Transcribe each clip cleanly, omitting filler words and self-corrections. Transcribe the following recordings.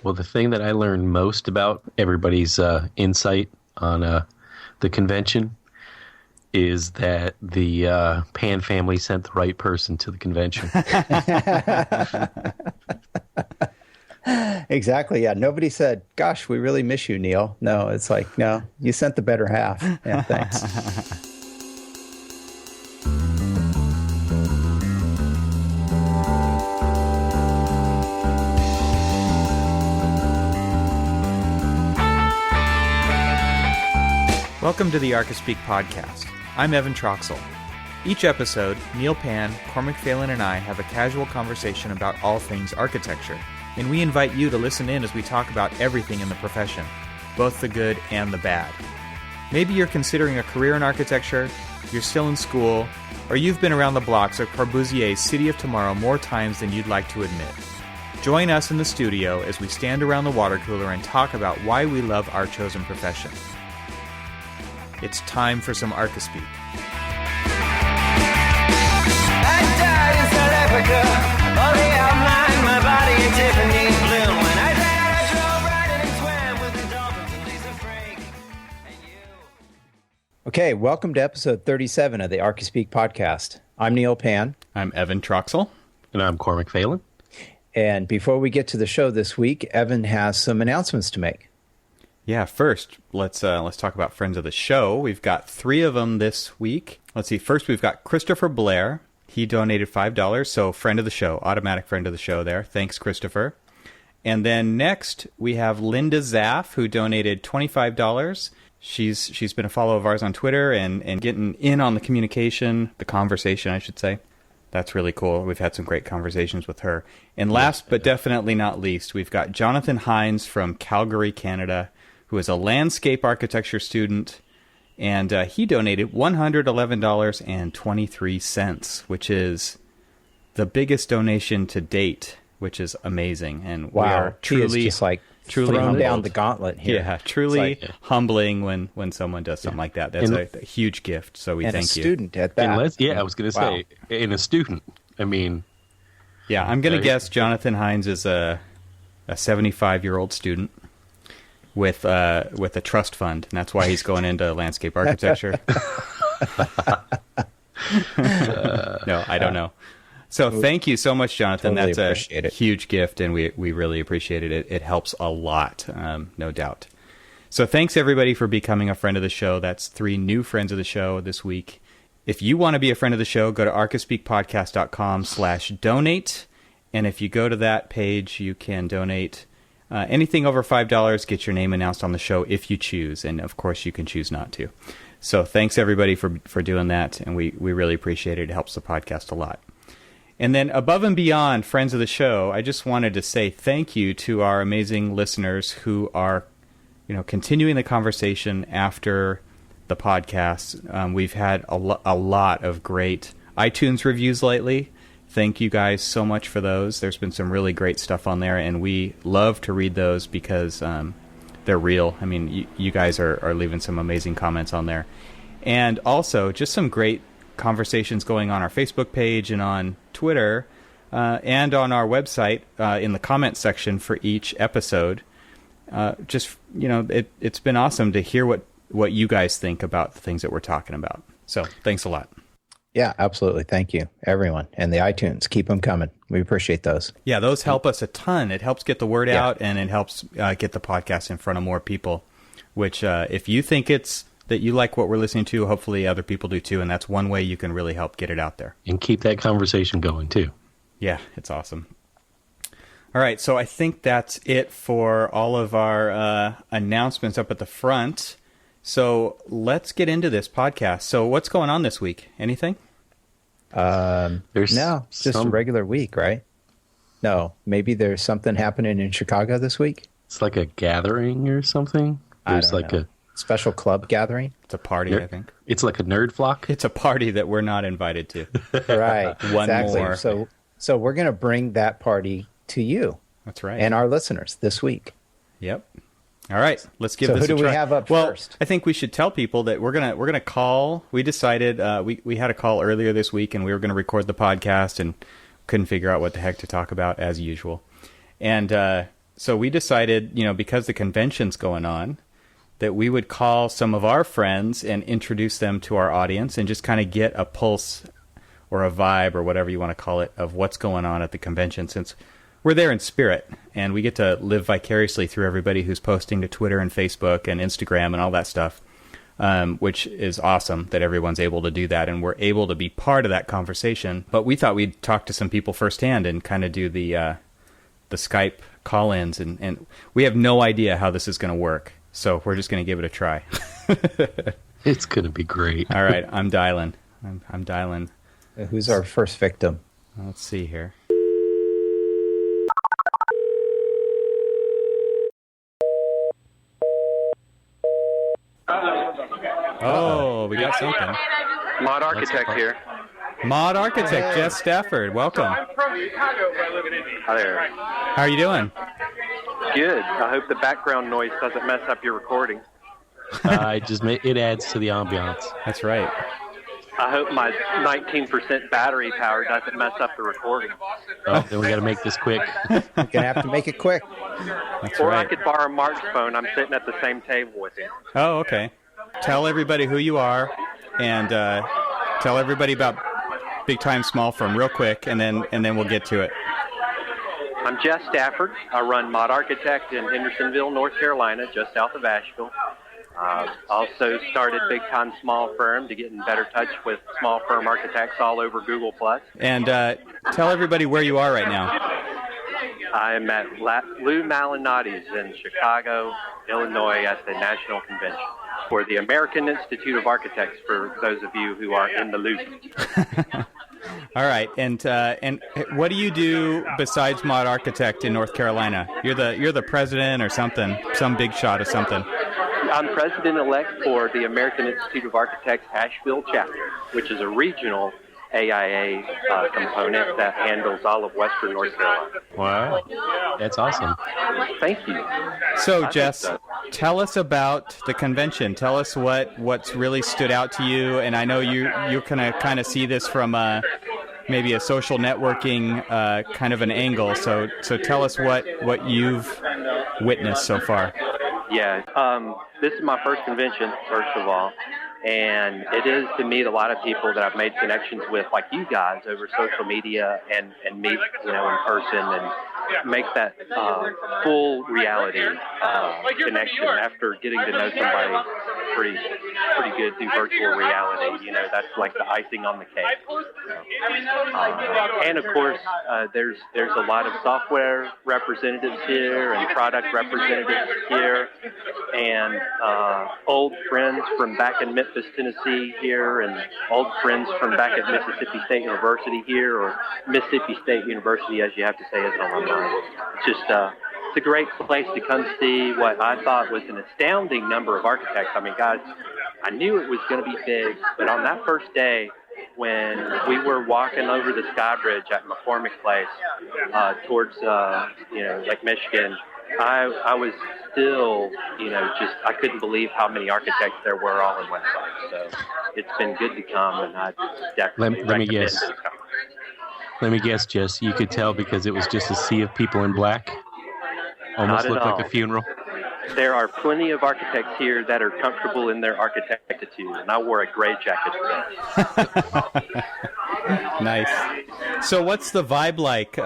Well, the thing that I learned most about everybody's insight on the convention is that the Pan family sent the right person to the convention. Exactly. Yeah. Nobody said, "Gosh, we really miss you, Neil." No, it's like, no, you sent the better half. Yeah, thanks. Welcome to the Archispeak podcast. I'm Evan Troxel. Each episode, Neil Pan, Cormac Phelan, and I have a casual conversation about all things architecture, and we invite you to listen in as we talk about everything in the profession, both the good and the bad. Maybe you're considering a career in architecture, you're still in school, or you've been around the blocks of Corbusier's City of Tomorrow more times than you'd like to admit. Join us in the studio as we stand around the water cooler and talk about why we love our chosen profession. It's time for some Archispeak. I died in South Africa. All the outline, my body in Tiffany's blue. When I died, I drove riding and swam with the dolphins and Lisa Frank. And you. Okay, welcome to episode 37 of the Archispeak podcast. I'm Neil Pan. I'm Evan Troxel. And I'm Cormac Phelan. And before we get to the show this week, Evan has some announcements to make. Yeah, first, let's talk about friends of the show. We've got 3 of them this week. Let's see. First, we've got Christopher Blair. He donated $5, so friend of the show, automatic friend of the show there. Thanks, Christopher. And then next, we have Linda Zaff, who donated $25. She's been a follower of ours on Twitter and getting in on the communication, the conversation, I should say. That's really cool. We've had some great conversations with her. And last but definitely not least, we've got Jonathan Hines from Calgary, Canada, who is a landscape architecture student, and he donated $111.23, which is the biggest donation to date, which is amazing. And wow, we are truly, just like truly thrown humbled. down the gauntlet here. Yeah, truly humbling when someone does something like that. That's a huge gift, so we thank a you. student at that. I was going to say, in a student, I mean... Yeah, I'm going to guess Jonathan Hines is a 75-year-old student with a trust fund, and that's why he's going into landscape architecture. No, I don't know. So thank you so much, Jonathan. Totally That's a huge gift, and we really appreciate it. It helps a lot, no doubt. So thanks, everybody, for becoming a friend of the show. That's 3 new friends of the show this week. If you want to be a friend of the show, go to archispeakpodcast.com/donate, and if you go to that page, you can donate anything over $5, get your name announced on the show if you choose, and of course you can choose not to. So thanks everybody for doing that, and we really appreciate it. It helps the podcast a lot. And then above and beyond friends of the show, I just wanted to say thank you to our amazing listeners who are, continuing the conversation after the podcast. We've had a lot of great iTunes reviews lately. Thank you guys so much for those. There's been some really great stuff on there, and we love to read those because they're real. I mean, you guys are leaving some amazing comments on there. And also, just some great conversations going on our Facebook page and on Twitter and on our website in the comments section for each episode. It's been awesome to hear what you guys think about the things that we're talking about. So thanks a lot. Yeah, absolutely. Thank you, everyone. And the iTunes, keep them coming. We appreciate those. Yeah, those help us a ton. It helps get the word out, and it helps get the podcast in front of more people, which if you think that you like what we're listening to, hopefully other people do too, and that's one way you can really help get it out there. And keep that conversation going too. Yeah, it's awesome. All right, so I think that's it for all of our announcements up at the front. So let's get into this podcast. So what's going on this week? Anything? Just a regular week, right? No, maybe there's something happening in Chicago this week. It's like a gathering or something. There's like a special club gathering. It's a party, I think. It's like a nerd flock. It's a party that we're not invited to. Right. One exactly. more. So we're going to bring that party to you. That's right. And our listeners this week. Yep. All right, let's give this a try. So who do we have up first? I think we should tell people that we're gonna call. We decided we had a call earlier this week, and we were going to record the podcast, and couldn't figure out what the heck to talk about as usual. And So we decided, because the convention's going on, that we would call some of our friends and introduce them to our audience and just kind of get a pulse or a vibe or whatever you want to call it of what's going on at the convention, since we're there in spirit and we get to live vicariously through everybody who's posting to Twitter and Facebook and Instagram and all that stuff, which is awesome that everyone's able to do that and we're able to be part of that conversation. But we thought we'd talk to some people firsthand and kind of do the Skype call-ins, and we have no idea how this is going to work. So we're just going to give it a try. It's going to be great. All right, I'm dialing. I'm dialing. Who's our first victim? Let's see here. Oh, we got something. Mod Architect here. Mod Architect, Jess Stafford. Welcome. I'm from Chicago, but I live in Indy. Hi there. How are you doing? Good. I hope the background noise doesn't mess up your recording. It adds to the ambiance. That's right. I hope my 19% battery power doesn't mess up the recording. Oh, then we got to make this quick. You're gonna have to make it quick. That's Or right. I could borrow Mark's phone. I'm sitting at the same table with him. Oh, okay. Tell everybody who you are, and tell everybody about Big Time Small Firm real quick, and then we'll get to it. I'm Jess Stafford. I run Mod Architect in Hendersonville, North Carolina, just south of Asheville. Also started Big Time Small Firm to get in better touch with small firm architects all over Google+. And tell everybody where you are right now. I'm at Lou Malinotti's in Chicago, Illinois at the National Convention for the American Institute of Architects, for those of you who are in the loop. All right, and what do you do besides Mod Architect in North Carolina? You're the president or something, some big shot or something. I'm president-elect for the American Institute of Architects Asheville chapter, which is a regional AIA component that handles all of Western North Carolina. Wow, that's awesome. Thank you. So, Jess, tell us about the convention. Tell us what's really stood out to you. And I know you're gonna kind of see this from maybe a social networking kind of an angle. So tell us what you've witnessed so far. Yeah, this is my first convention, first of all, and it is to meet a lot of people that I've made connections with, like you guys, over social media, and meet, in person, and make that full reality connection after getting to know somebody pretty good through virtual reality. That's like the icing on the cake. And of course, there's a lot of software representatives here and product representatives here, and old friends from back in Memphis, Tennessee here, and old friends from back at Mississippi State University here, or Mississippi State University, as you have to say as an alumni. It's just it's a great place to come see what I thought was an astounding number of architects. I mean, guys, I knew it was going to be big, but on that first day, when we were walking over the Sky Bridge at McCormick Place towards Lake Michigan, I was still I couldn't believe how many architects there were all in one place. So it's been good to come, and I definitely Let me guess. Let me guess, Jess. You could tell because it was just a sea of people in black. Almost looked like a funeral. There are plenty of architects here that are comfortable in their architectitude, and I wore a gray jacket today. Nice. So what's the vibe like?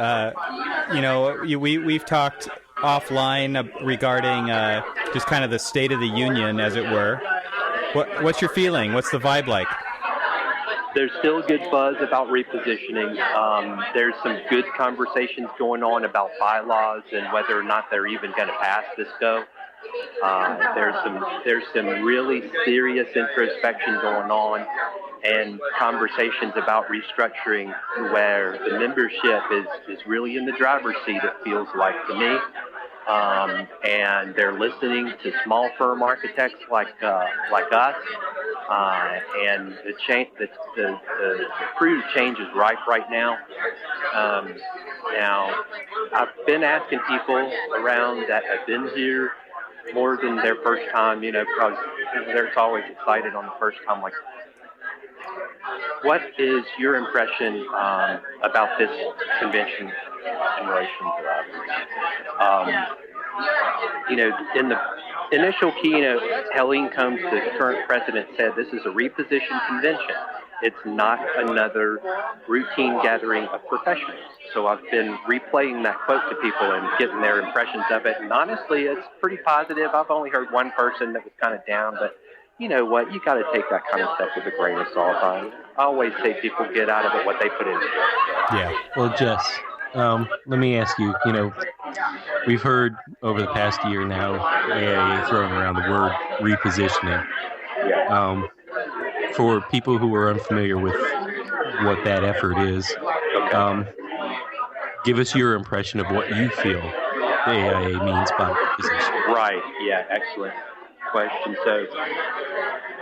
We've talked offline regarding just kind of the state of the union, as it were. What's your feeling? What's the vibe like? There's still good buzz about repositioning. There's some good conversations going on about bylaws and whether or not they're even going to pass this go. There's some really serious introspection going on, and conversations about restructuring where the membership is really in the driver's seat, it feels like to me. And they're listening to small firm architects like us, and the fruit of change is ripe right now. Now, I've been asking people around that have been here more than their first time, because they're always excited on the first time. Like, what is your impression about this convention in relation to others? in the initial keynote, Helene Combs, the current president, said this is a repositioned convention. It's not another routine gathering of professionals. So I've been replaying that quote to people and getting their impressions of it. And honestly, it's pretty positive. I've only heard one person that was kind of down, but you know what? You got to take that kind of stuff with a grain of salt. I always say people get out of it what they put into it. Yeah. Well, Jess, let me ask you, we've heard over the past year now AIA throwing around the word repositioning. Yeah. For people who are unfamiliar with what that effort is, give us your impression of what you feel the AIA means by repositioning. Right. Yeah. Excellent question. So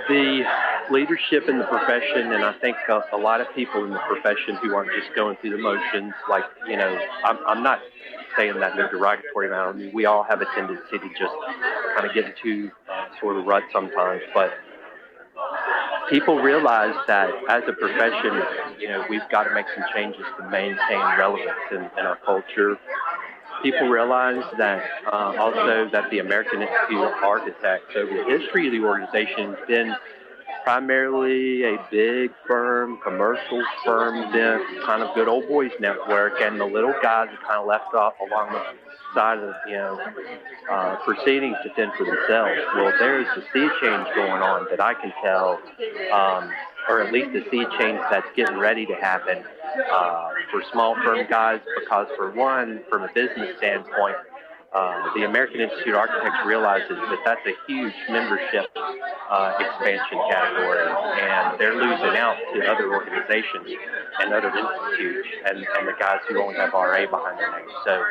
the leadership in the profession, and I think a lot of people in the profession who aren't just going through the motions, like, I'm not saying that in a derogatory manner. I mean, we all have a tendency to just kind of get into sort of rut sometimes, but people realize that as a profession, we've got to make some changes to maintain relevance in our culture. People realize that also that the American Institute of Architects, over the history of the organization, has been primarily a big firm, commercial firm, bent kind of good old boys network, and the little guys are kind of left off along the side of proceedings to fend for themselves. Well, there's a sea change going on that I can tell, or at least a sea change that's getting ready to happen for small firm guys, because for one, from a business standpoint, the American Institute of Architects realizes that that's a huge membership expansion category, and they're losing out to other organizations and other institutes and the guys who only have RA behind their name. So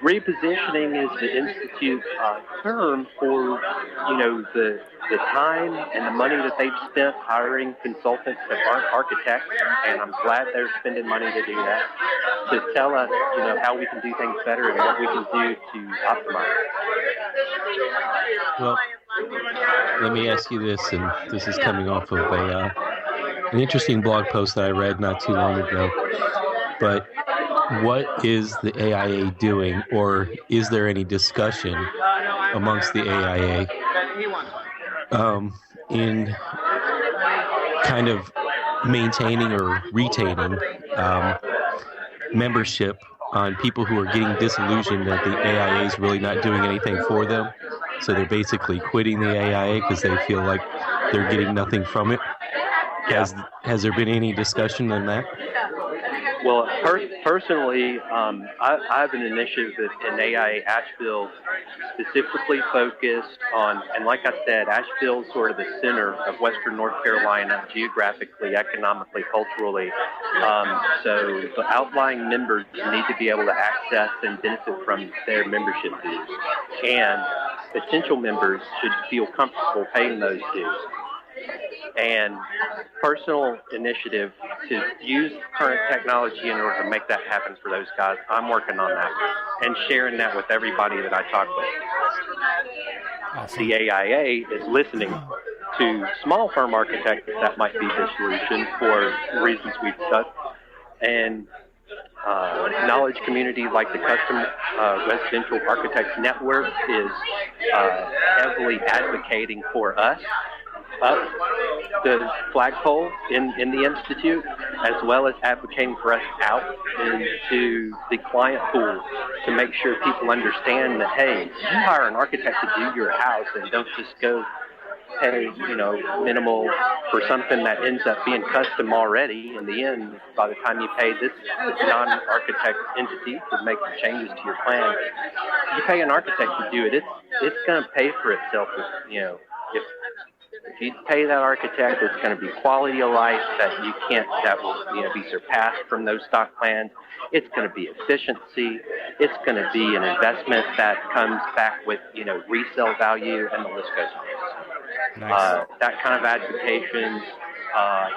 repositioning is the institute term for, the time and the money that they've spent hiring consultants that aren't architects, and I'm glad they're spending money to do that, to tell us, how we can do things better and what we can do to optimize. Well, let me ask you this, and this is coming off of an interesting blog post that I read not too long ago, but what is the AIA doing, or is there any discussion amongst the AIA in kind of maintaining or retaining membership on people who are getting disillusioned that the AIA is really not doing anything for them? So they're basically quitting the AIA because they feel like they're getting nothing from it. Yeah. Has there been any discussion on that? Well, personally, I have an initiative in AIA Asheville specifically focused on, and like I said, Asheville is sort of the center of Western North Carolina geographically, economically, culturally. So the outlying members need to be able to access and benefit from their membership dues. And potential members should feel comfortable paying those dues. And personal initiative to use current technology in order to make that happen for those guys. I'm working on that and sharing that with everybody that I talk with. Awesome. The AIA is listening to small firm architects that might be the solution for reasons we've discussed. And knowledge community like the Custom Residential Architects Network is heavily advocating for us up the flagpole in the Institute, as well as advocating for us out into the client pool to make sure people understand that, hey, you hire an architect to do your house and don't just go pay, minimal for something that ends up being custom already. In the end, by the time you pay this non-architect entity to make the changes to your plan, you pay an architect to do it. It's going to pay for itself. If you pay that architect, it's going to be quality of life that will be surpassed from those stock plans. It's going to be efficiency. It's going to be an investment that comes back with resale value, and the list goes on. Nice. That kind of advocation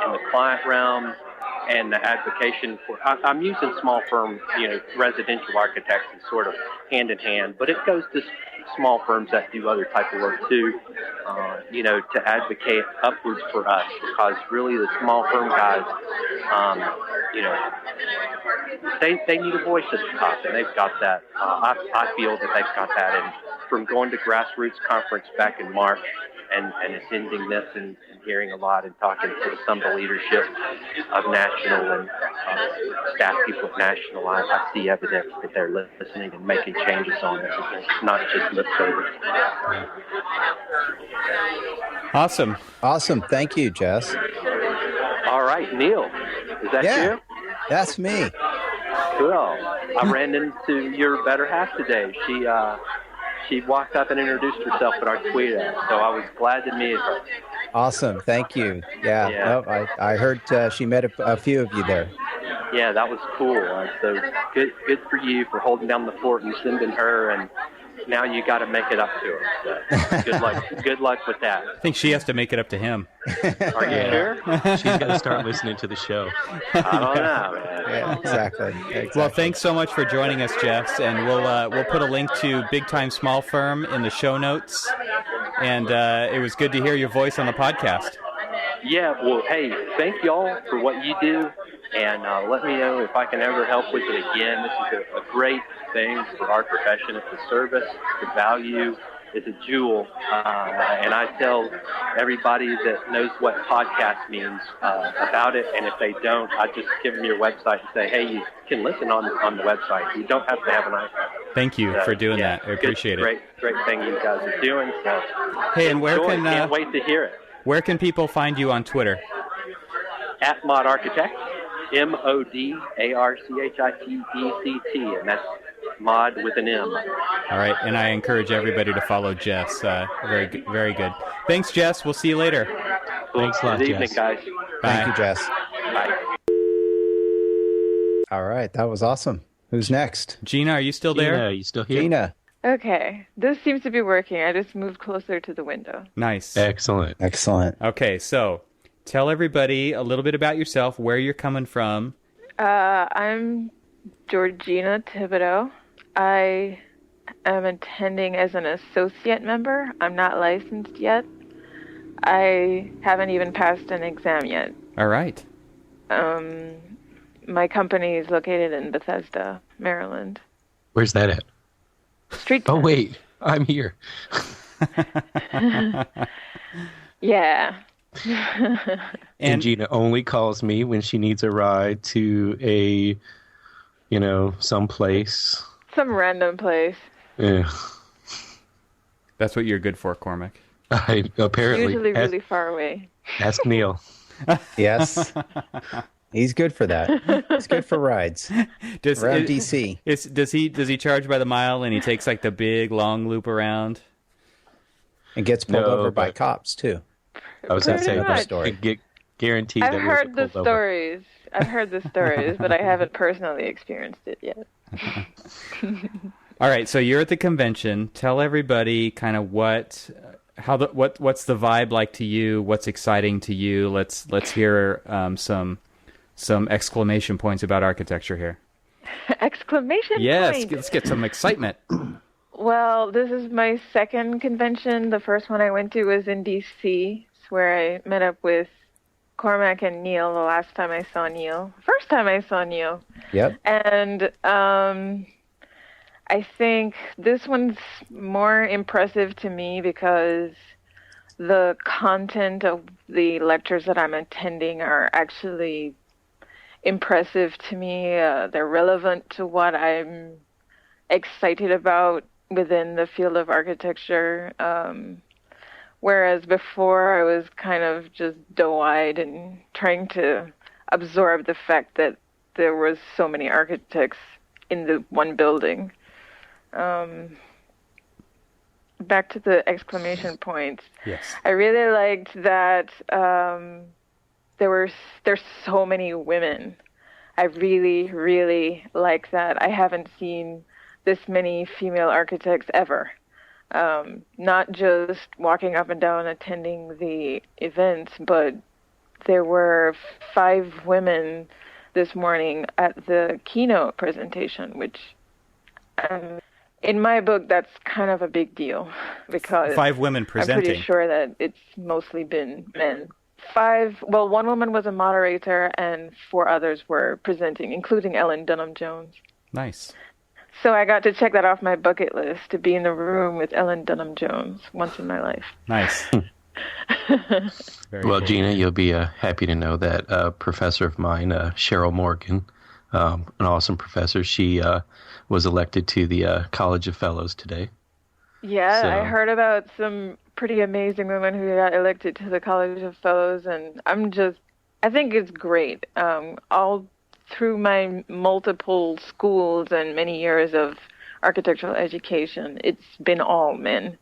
in the client realm, and the advocation for I'm using small firm residential architects as sort of hand in hand, but it goes to small firms that do other type of work too, to advocate upwards for us, because really the small firm guys, they need a voice at the top, and they've got that. I feel that they've got that, from going to Grassroots Conference back in March and attending this and hearing a lot and talking to some of the leadership of National and staff people of National, I see evidence that they're listening and making changes on this. It's not just lip service. Awesome. Thank you, Jess. All right, Neil, is that you? That's me. Cool. I ran into your better half today. She walked up and introduced herself at Archispeak, so I was glad to meet her. Awesome. Thank you. Yeah. No, I heard she met a few of you there. Yeah, that was cool. So good for you for holding down the fort and sending her, and now you got to make it up to her. So good luck with that. I think she has to make it up to him. Are you sure? She's got to start listening to the show. I don't know, man. Yeah, exactly. Well, thanks so much for joining us, Jess, and we'll put a link to Big Time Small Firm in the show notes. And it was good to hear your voice on the podcast. Yeah, well, hey, thank y'all for what you do, and let me know if I can ever help with it again. This is a great thing for our profession. It's a service, it's a value, it's a jewel, and I tell everybody that knows what podcast means about it, and if they don't, I just give them your website and say, hey, you can listen on the website. You don't have to have an iPhone. Thank you for doing that. I appreciate it. Great thing you guys are doing. So, hey, and can't wait to hear it. Where can people find you on Twitter? At Mod Architect, MODARCHITECT, and that's Mod with an M. All right, and I encourage everybody to follow Jess. Very good, very good. Thanks, Jess. We'll see you later. Thanks a lot, Good evening, guys. Thank you, Jess. Bye. All right, that was awesome. Who's next? Gina, are you still there? Gina, are you still here? Gina. Okay, this seems to be working. I just moved closer to the window. Nice. Excellent. Okay, so tell everybody a little bit about yourself, where you're coming from. I'm Georgina Thibodeau. I am attending as an associate member. I'm not licensed yet. I haven't even passed an exam yet. All right. My company is located in Bethesda, Maryland. Where's that at? Street. Oh, wait. I'm here. Yeah. And Gina only calls me when she needs a ride to someplace. Some random place. Yeah. That's what you're good for, Cormac. Apparently. Usually really far away. Ask Neil. Yes. He's good for that. He's good for rides around DC. Does he charge by the mile and he takes like the big long loop around? And gets pulled over by cops too. I was going to say Pretty that. much. Guaranteed. I've heard the stories. I've heard the stories, but I haven't personally experienced it yet. All right, so you're at the convention. Tell everybody kind of what's the vibe like to you? What's exciting to you? Let's hear some exclamation points about architecture here. Exclamation yes, point! Let's get some excitement. Well, this is my second convention. The first one I went to was in D.C., where I met up with Cormac and Neil the last time I saw Neil. First time I saw Neil. Yep. And I think this one's more impressive to me because the content of the lectures that I'm attending are actually impressive to me. They're relevant to what I'm excited about within the field of architecture. Whereas before I was kind of just doe-eyed and trying to absorb the fact that there was so many architects in the one building. Back to the exclamation points. Yes. I really liked that there's so many women. I really, really like that. I haven't seen this many female architects ever. Not just walking up and down attending the events, but there were 5 women this morning at the keynote presentation, which in my book, that's kind of a big deal because 5 women presenting. I'm pretty sure that it's mostly been men. 1 woman was a moderator and 4 others were presenting, including Ellen Dunham Jones. Nice. So I got to check that off my bucket list, to be in the room with Ellen Dunham Jones once in my life. Nice. Well, cool. Gina, you'll be happy to know that a professor of mine, Cheryl Morgan, an awesome professor, she was elected to the College of Fellows today. Yeah, so. I heard about some pretty amazing women who got elected to the College of Fellows, and I think it's great. All through my multiple schools and many years of architectural education, it's been all men.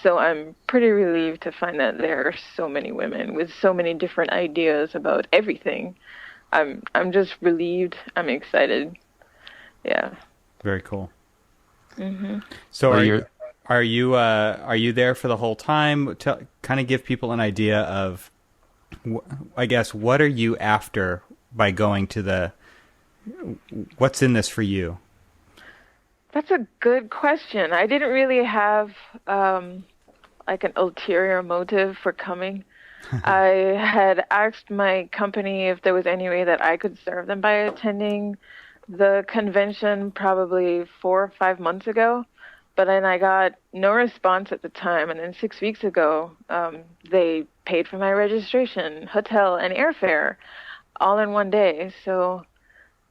So I'm pretty relieved to find that there are so many women with so many different ideas about everything. I'm just relieved. I'm excited. Yeah. Very cool. Mm-hmm. So are you there for the whole time? Kind of give people an idea of, I guess, what are you after by going to what's in this for you? That's a good question. I didn't really have like an ulterior motive for coming. I had asked my company if there was any way that I could serve them by attending the convention probably 4 or 5 months ago, but then I got no response at the time. And then 6 weeks ago, they paid for my registration, hotel, and airfare all in one day. So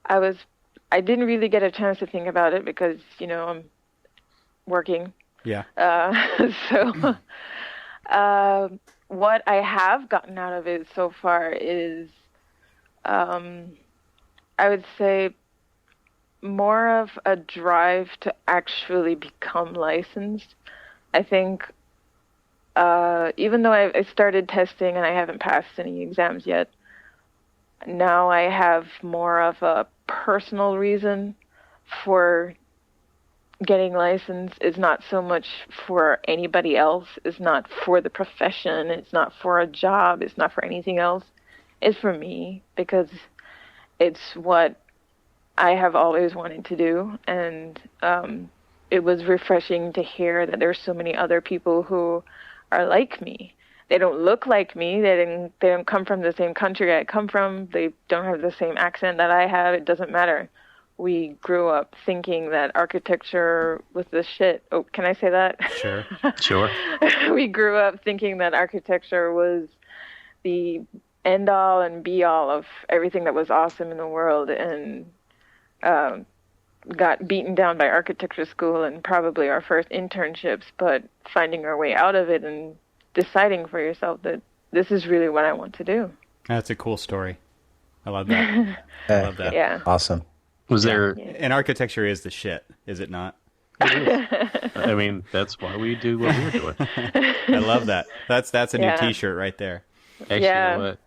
I didn't really get a chance to think about it because, I'm working. Yeah. So what I have gotten out of it so far is, I would say, more of a drive to actually become licensed. I think even though I started testing and I haven't passed any exams yet, now I have more of a personal reason for getting licensed. It's not so much for anybody else. It's not for the profession. It's not for a job. It's not for anything else. It's for me because it's what I have always wanted to do. And it was refreshing to hear that there's so many other people who are like me. They don't look like me. They don't come from the same country I come from. They don't have the same accent that I have. It doesn't matter. We grew up thinking that architecture was the shit. Oh, can I say that? Sure. Sure. We grew up thinking that architecture was the end-all and be-all of everything that was awesome in the world, and got beaten down by architecture school and probably our first internships, but finding our way out of it and deciding for yourself that this is really what I want to do. That's a cool story. I love that. I love that. Yeah. Awesome. Was there... And architecture is the shit, is it not? I mean, that's why we do what we're doing. I love that. That's a new T-shirt right there. Actually, you know what?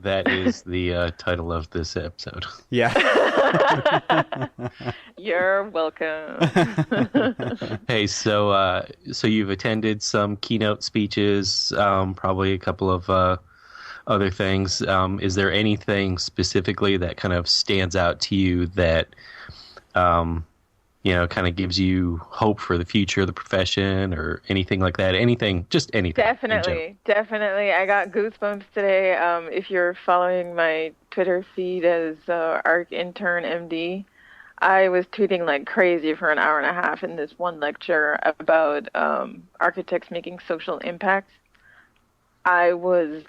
That is the title of this episode. Yeah. You're welcome. Hey, so you've attended some keynote speeches, probably a couple of other things. Is there anything specifically that kind of stands out to you that kind of gives you hope for the future of the profession or anything like that? Anything, just anything. Definitely. I got goosebumps today. If you're following my Twitter feed as Arc Intern MD, I was tweeting like crazy for an hour and a half in this one lecture about architects making social impacts. I was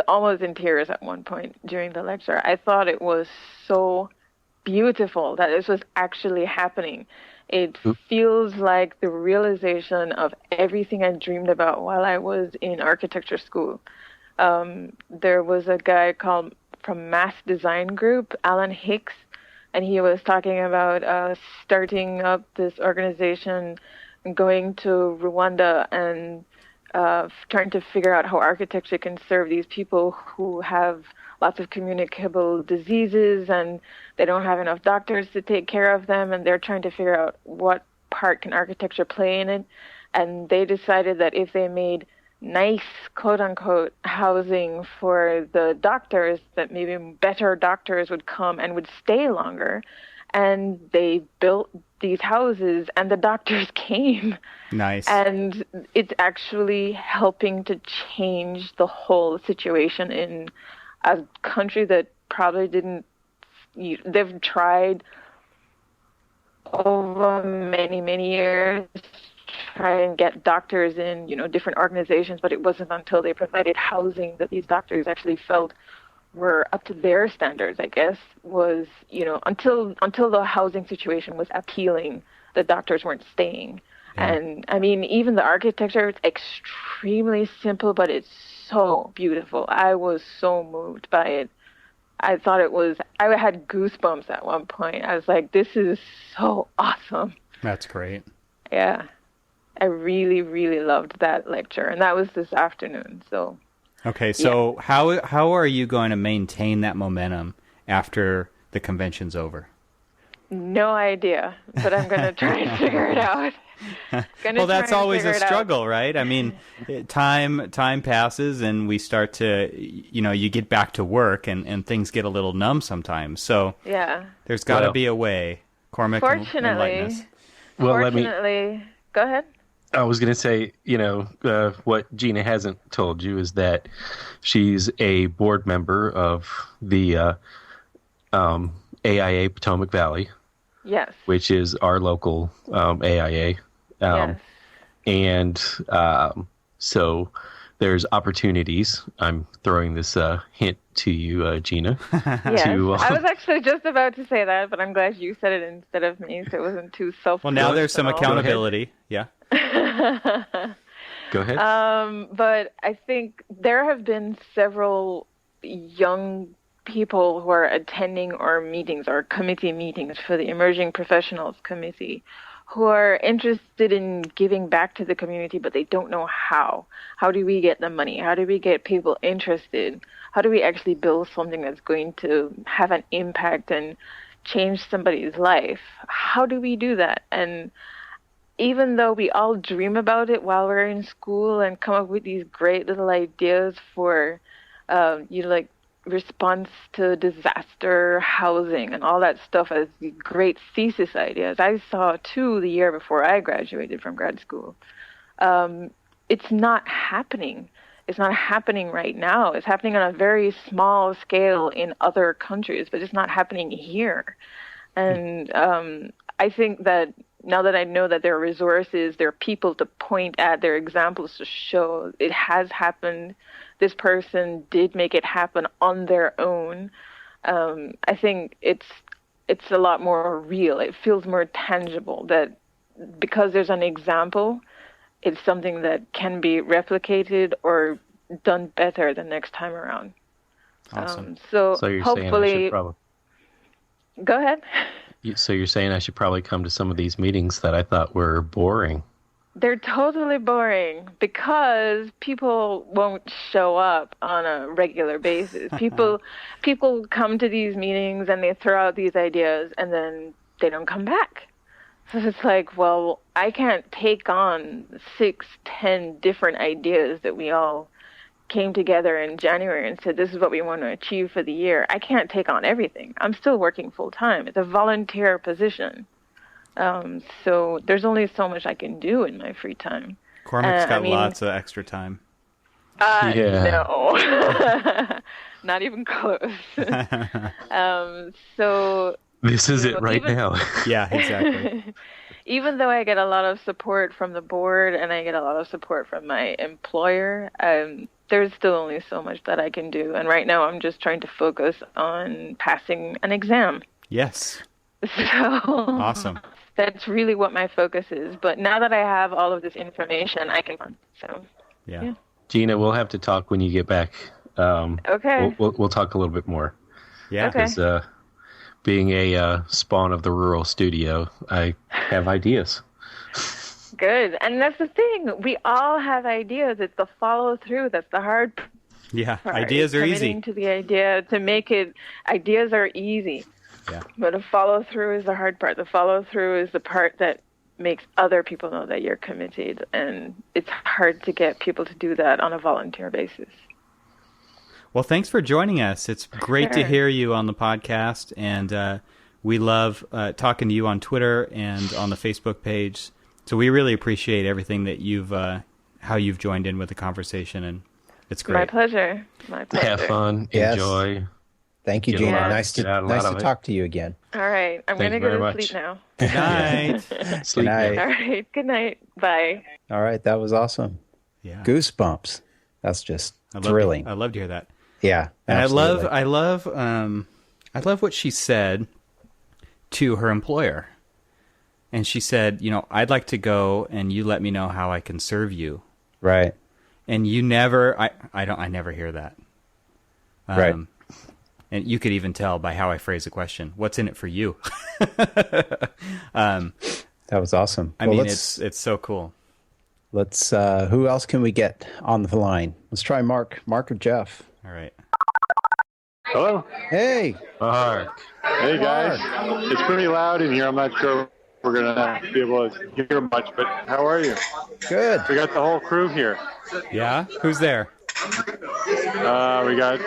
almost in tears at one point during the lecture. I thought it was so beautiful that this was actually happening. It feels like the realization of everything I dreamed about while I was in architecture school. There was a guy called from Mass Design Group, Alan Hicks, and he was talking about starting up this organization, going to Rwanda and trying to figure out how architecture can serve these people who have lots of communicable diseases and they don't have enough doctors to take care of them, and they're trying to figure out what part can architecture play in it. And they decided that if they made nice, quote-unquote, housing for the doctors, that maybe better doctors would come and would stay longer. And they built these houses, and the doctors came. Nice. And it's actually helping to change the whole situation in a country that probably didn't. They've tried over many, many years, try and get doctors in, different organizations, but it wasn't until they provided housing that these doctors actually felt were up to their standards, I guess, was, until the housing situation was appealing, the doctors weren't staying. Yeah. And I mean, even the architecture, it's extremely simple, but it's so beautiful. I was so moved by it. I thought I had goosebumps at one point. I was like, this is so awesome. That's great. Yeah. I really, really loved that lecture. And that was this afternoon. So. Okay. So yeah. How are you going to maintain that momentum after the convention's over? No idea, but I'm going to try and figure it out. Well, that's always a struggle, right? I mean, time passes and we start to, you get back to work and things get a little numb sometimes. So yeah, there's got to be a way. Cormac, fortunately, go ahead. I was going to say, what Gina hasn't told you is that she's a board member of the AIA Potomac Valley. Yes. Which is our local AIA. Yes. And so there's opportunities. I'm throwing this hint to you, Gina. Yes. I was actually just about to say that, but I'm glad you said it instead of me, so it wasn't too self-promotional. Well, now there's some accountability. Yeah. Go ahead. But I think there have been several young people who are attending our meetings, our committee meetings for the Emerging Professionals Committee, who are interested in giving back to the community, but they don't know how. How do we get the money? How do we get people interested? How do we actually build something that's going to have an impact and change somebody's life? How do we do that? And even though we all dream about it while we're in school and come up with these great little ideas for, response to disaster, housing, and all that stuff as great thesis ideas. I saw 2 the year before I graduated from grad school. It's not happening. It's not happening right now. It's happening on a very small scale in other countries, but it's not happening here. And I think that now that I know that there are resources, there are people to point at, there are examples to show it has happened, this person did make it happen on their own, I think it's a lot more real. It feels more tangible that because there's an example, it's something that can be replicated or done better the next time around. Awesome. So you're hopefully, saying I should probably... Go ahead. So you're saying I should probably come to some of these meetings that I thought were boring. They're totally boring because people won't show up on a regular basis. People come to these meetings and they throw out these ideas and then they don't come back. So it's like, well, I can't take on 6-10 different ideas that we all came together in January and said, this is what we want to achieve for the year. I can't take on everything. I'm still working full time. It's a volunteer position. So there's only so much I can do in my free time. Cormac's got lots of extra time. No, not even close. So this is it right now. Yeah, exactly. Even though I get a lot of support from the board and I get a lot of support from my employer, there's still only so much that I can do. And right now I'm just trying to focus on passing an exam. Yes. So awesome. That's really what my focus is. But now that I have all of this information, I can. So yeah. Gina, we'll have to talk when you get back. Okay. We'll talk a little bit more. Yeah. Okay. Because being a spawn of the rural studio, I have ideas. Good. And that's the thing. We all have ideas. It's the follow through that's the hard part. Yeah. Ideas are easy. Committing to the idea to make it. Ideas are easy. Yeah. But the follow through is the hard part. The follow through is the part that makes other people know that you're committed. And it's hard to get people to do that on a volunteer basis. Well, thanks for joining us. It's great to hear you on the podcast. And we love talking to you on Twitter and on the Facebook page. So we really appreciate everything that how you've joined in with the conversation. And it's great. My pleasure. Have fun. Yes. Enjoy. Thank you, Gina. Nice to talk to you again. All right. I'm going to go to sleep now. Good night. Sleep. Good night. All right. Good night. Bye. All right. That was awesome. Yeah. Goosebumps. That's just thrilling. I love to hear that. Yeah. And absolutely. I love what she said to her employer. And she said, I'd like to go and you let me know how I can serve you. Right. And you never, I never hear that. Right. And you could even tell by how I phrase the question, what's in it for you? That was awesome. I mean, it's so cool. Let's, who else can we get on the line? Let's try Mark or Jeff. All right. Hello. Hey. Mark. Hey, guys. It's pretty loud in here. I'm not sure we're going to be able to hear much, but how are you? Good. We got the whole crew here. Yeah? Who's there? We got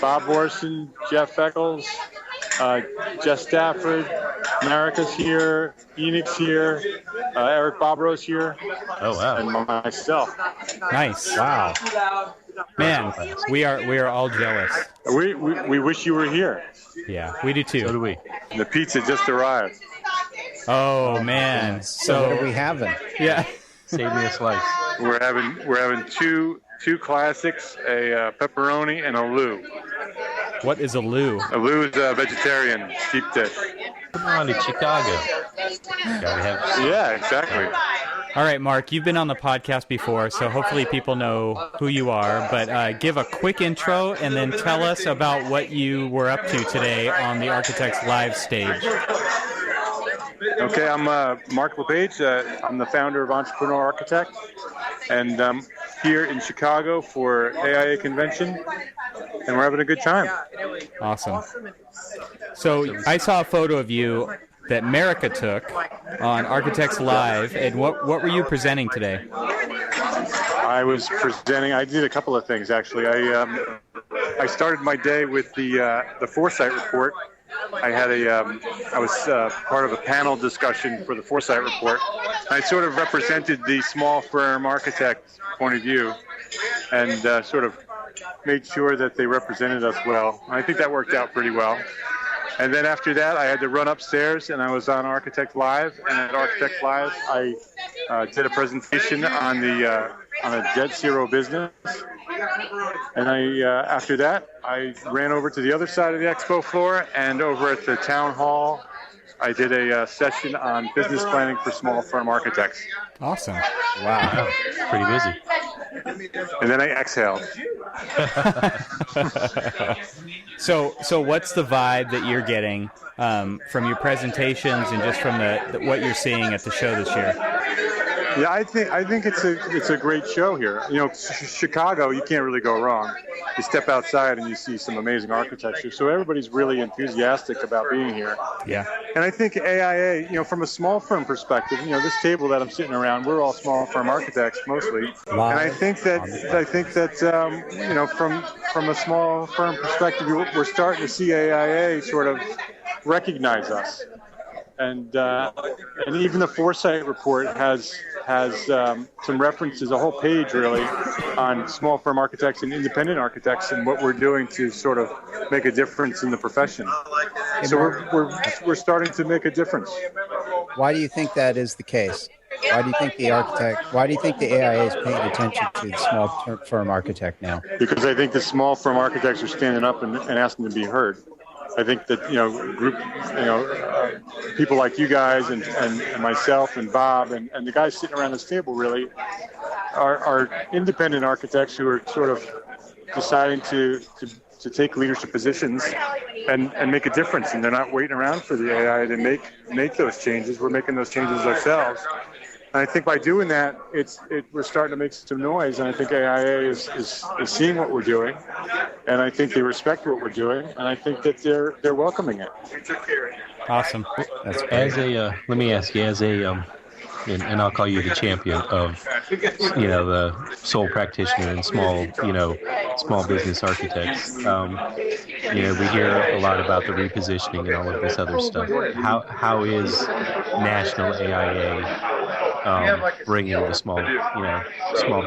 Bob Orson, Jeff Eccles, Jess Stafford, Marika's here, Enix here, Eric Bobro's here. Oh, wow. And myself. Nice. Wow. Man, we are all jealous. We wish you were here. Yeah, we do too. So do we. The pizza just arrived. Oh man. So what are we having? Yeah. Save me a slice. We're having two classics, a pepperoni and a lou. What is a lou? A lou is a vegetarian deep dish. Come on to Chicago. Gotta have. Yeah, exactly. All right, Mark, you've been on the podcast before, so hopefully people know who you are, but give a quick intro and then tell us about what you were up to today on the Architects Live stage. Okay, I'm Mark LePage. I'm the founder of Entrepreneur Architect, and I'm here in Chicago for AIA Convention, and we're having a good time. Awesome. So I saw a photo of you that Marika took on Architects Live, and what were you presenting today? I did a couple of things, actually. I started my day with the Foresight Report. I was part of a panel discussion for the Foresight Report. I sort of represented the small firm architect point of view and sort of made sure that they represented us well. I think that worked out pretty well. And then after that, I had to run upstairs, and I was on Architect Live. And at Architect Live, I did a presentation on a Jet Zero business. And after that, I ran over to the other side of the expo floor, and over at the town hall, I did a session on business planning for small firm architects. Awesome. Wow. Pretty busy. And then I exhaled. So what's the vibe that you're getting from your presentations and just from what you're seeing at the show this year? Yeah, I think it's a great show here. Chicago, you can't really go wrong. You step outside and you see some amazing architecture. So everybody's really enthusiastic about being here. Yeah. And I think AIA, from a small firm perspective, this table that I'm sitting around, we're all small firm architects mostly. And I think that from a small firm perspective, we're starting to see AIA sort of recognize us. And even the Foresight Report has some references, a whole page really, on small firm architects and independent architects and what we're doing to sort of make a difference in the profession. So we're starting to make a difference. Why do you think that is the case? Why do you think the AIA is paying attention to the small firm architect now? Because I think the small firm architects are standing up and asking to be heard. I think that people like you guys and myself and Bob and the guys sitting around this table really are independent architects who are sort of deciding to take leadership positions and make a difference, and they're not waiting around for the AIA to make those changes. We're making those changes ourselves. And I think by doing that, we're starting to make some noise, and I think AIA is seeing what we're doing, and I think they respect what we're doing, and I think that they're welcoming it. Awesome. Let me ask you, and I'll call you the champion of, the sole practitioner and small business architects. We hear a lot about the repositioning and all of this other stuff. How is National AIA bringing the small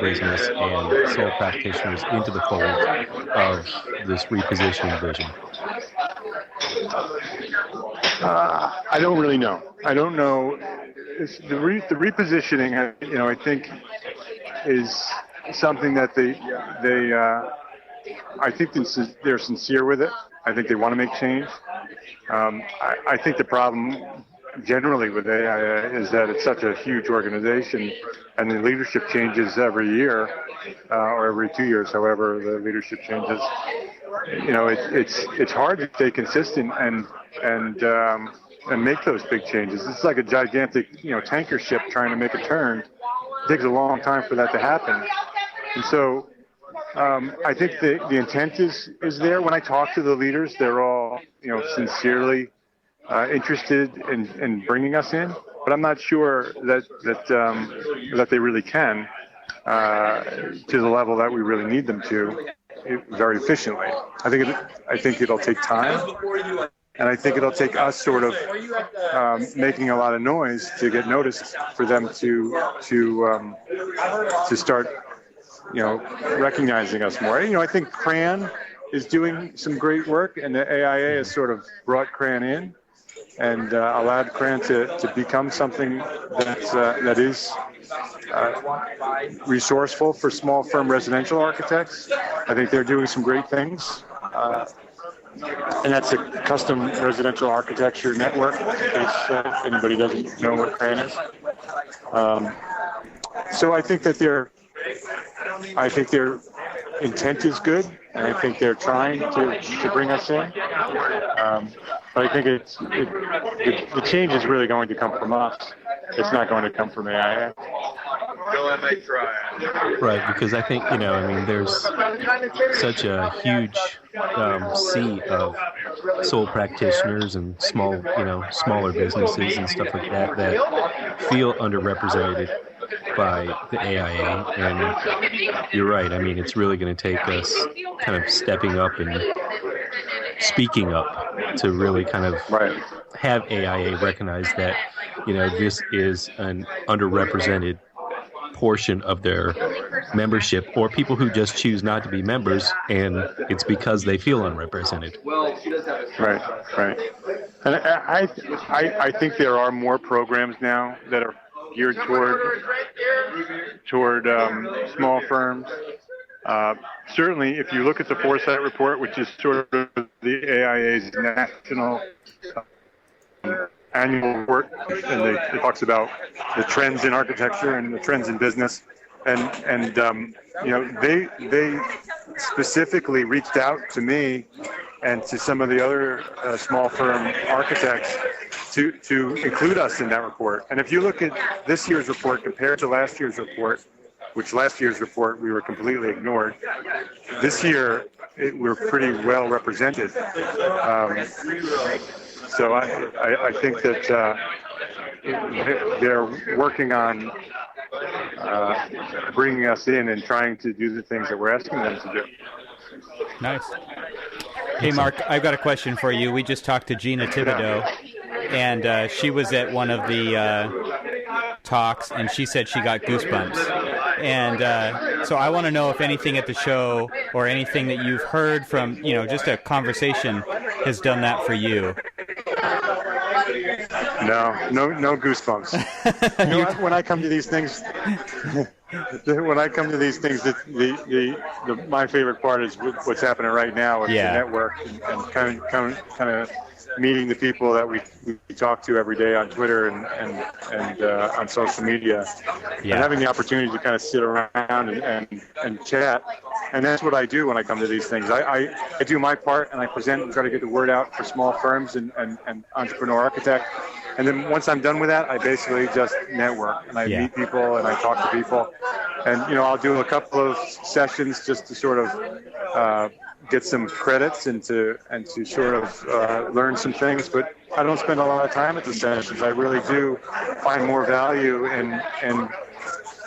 business and sole practitioners into the fold of this repositioning vision? I don't really know. I don't know. The repositioning, I think, is something that I think they're sincere with it. I think they want to make change. I think the problem generally with AIA is that it's such a huge organization, and the leadership changes every year or every 2 years, however the leadership changes. It's hard to stay consistent and make those big changes. It's like a gigantic tanker ship trying to make a turn. It takes a long time for that to happen, and so I think the intent is there. When I talk to the leaders, they're all sincerely interested in bringing us in, but I'm not sure that they really can to the level that we really need them to very efficiently. I think it'll take time, and I think it'll take us sort of making a lot of noise to get noticed for them to start recognizing us more. I think CRAN is doing some great work, and the AIA has sort of brought CRAN in and allowed CRAN to become something that is resourceful for small firm residential architects. I think they're doing some great things. And that's a custom residential architecture network, in case anybody doesn't know what CRAN is. So I think that their intent is good, and I think they're trying to bring us in. But I think the change is really going to come from us. It's not going to come from AIA. Right, because I think, there's such a huge sea of sole practitioners and smaller businesses and stuff like that feel underrepresented by the AIA, and you're right. It's really going to take us kind of stepping up and speaking up to really kind of have AIA recognize that, this is an underrepresented portion of their membership, or people who just choose not to be members, and it's because they feel unrepresented. Right. And I think there are more programs now that are geared toward small firms. Certainly, if you look at the Foresight Report, which is sort of the AIA's national annual report, and it talks about the trends in architecture and the trends in business, and they specifically reached out to me and to some of the other small firm architects to include us in that report. And if you look at this year's report compared to last year's report, which last year's report we were completely ignored, this year we're pretty well represented. So I think that they're working on bringing us in and trying to do the things that we're asking them to do. Nice. Hey, Mark, I've got a question for you. We just talked to Gina Thibodeau, and she was at one of the talks, and she said she got goosebumps. And so I want to know if anything at the show or anything that you've heard from, just a conversation has done that for you. No goosebumps. When I come to these things, my favorite part is what's happening right now with the network and kind of meeting the people that we talk to every day on Twitter and on social media, and having the opportunity to kind of sit around and chat. And that's what I do when I come to these things. I do my part, and I present and try to get the word out for small firms and entrepreneur architects. And then once I'm done with that, I basically just network, and I meet people and I talk to people. And, I'll do a couple of sessions just to sort of get some credits and to sort of learn some things. But I don't spend a lot of time at the sessions. I really do find more value in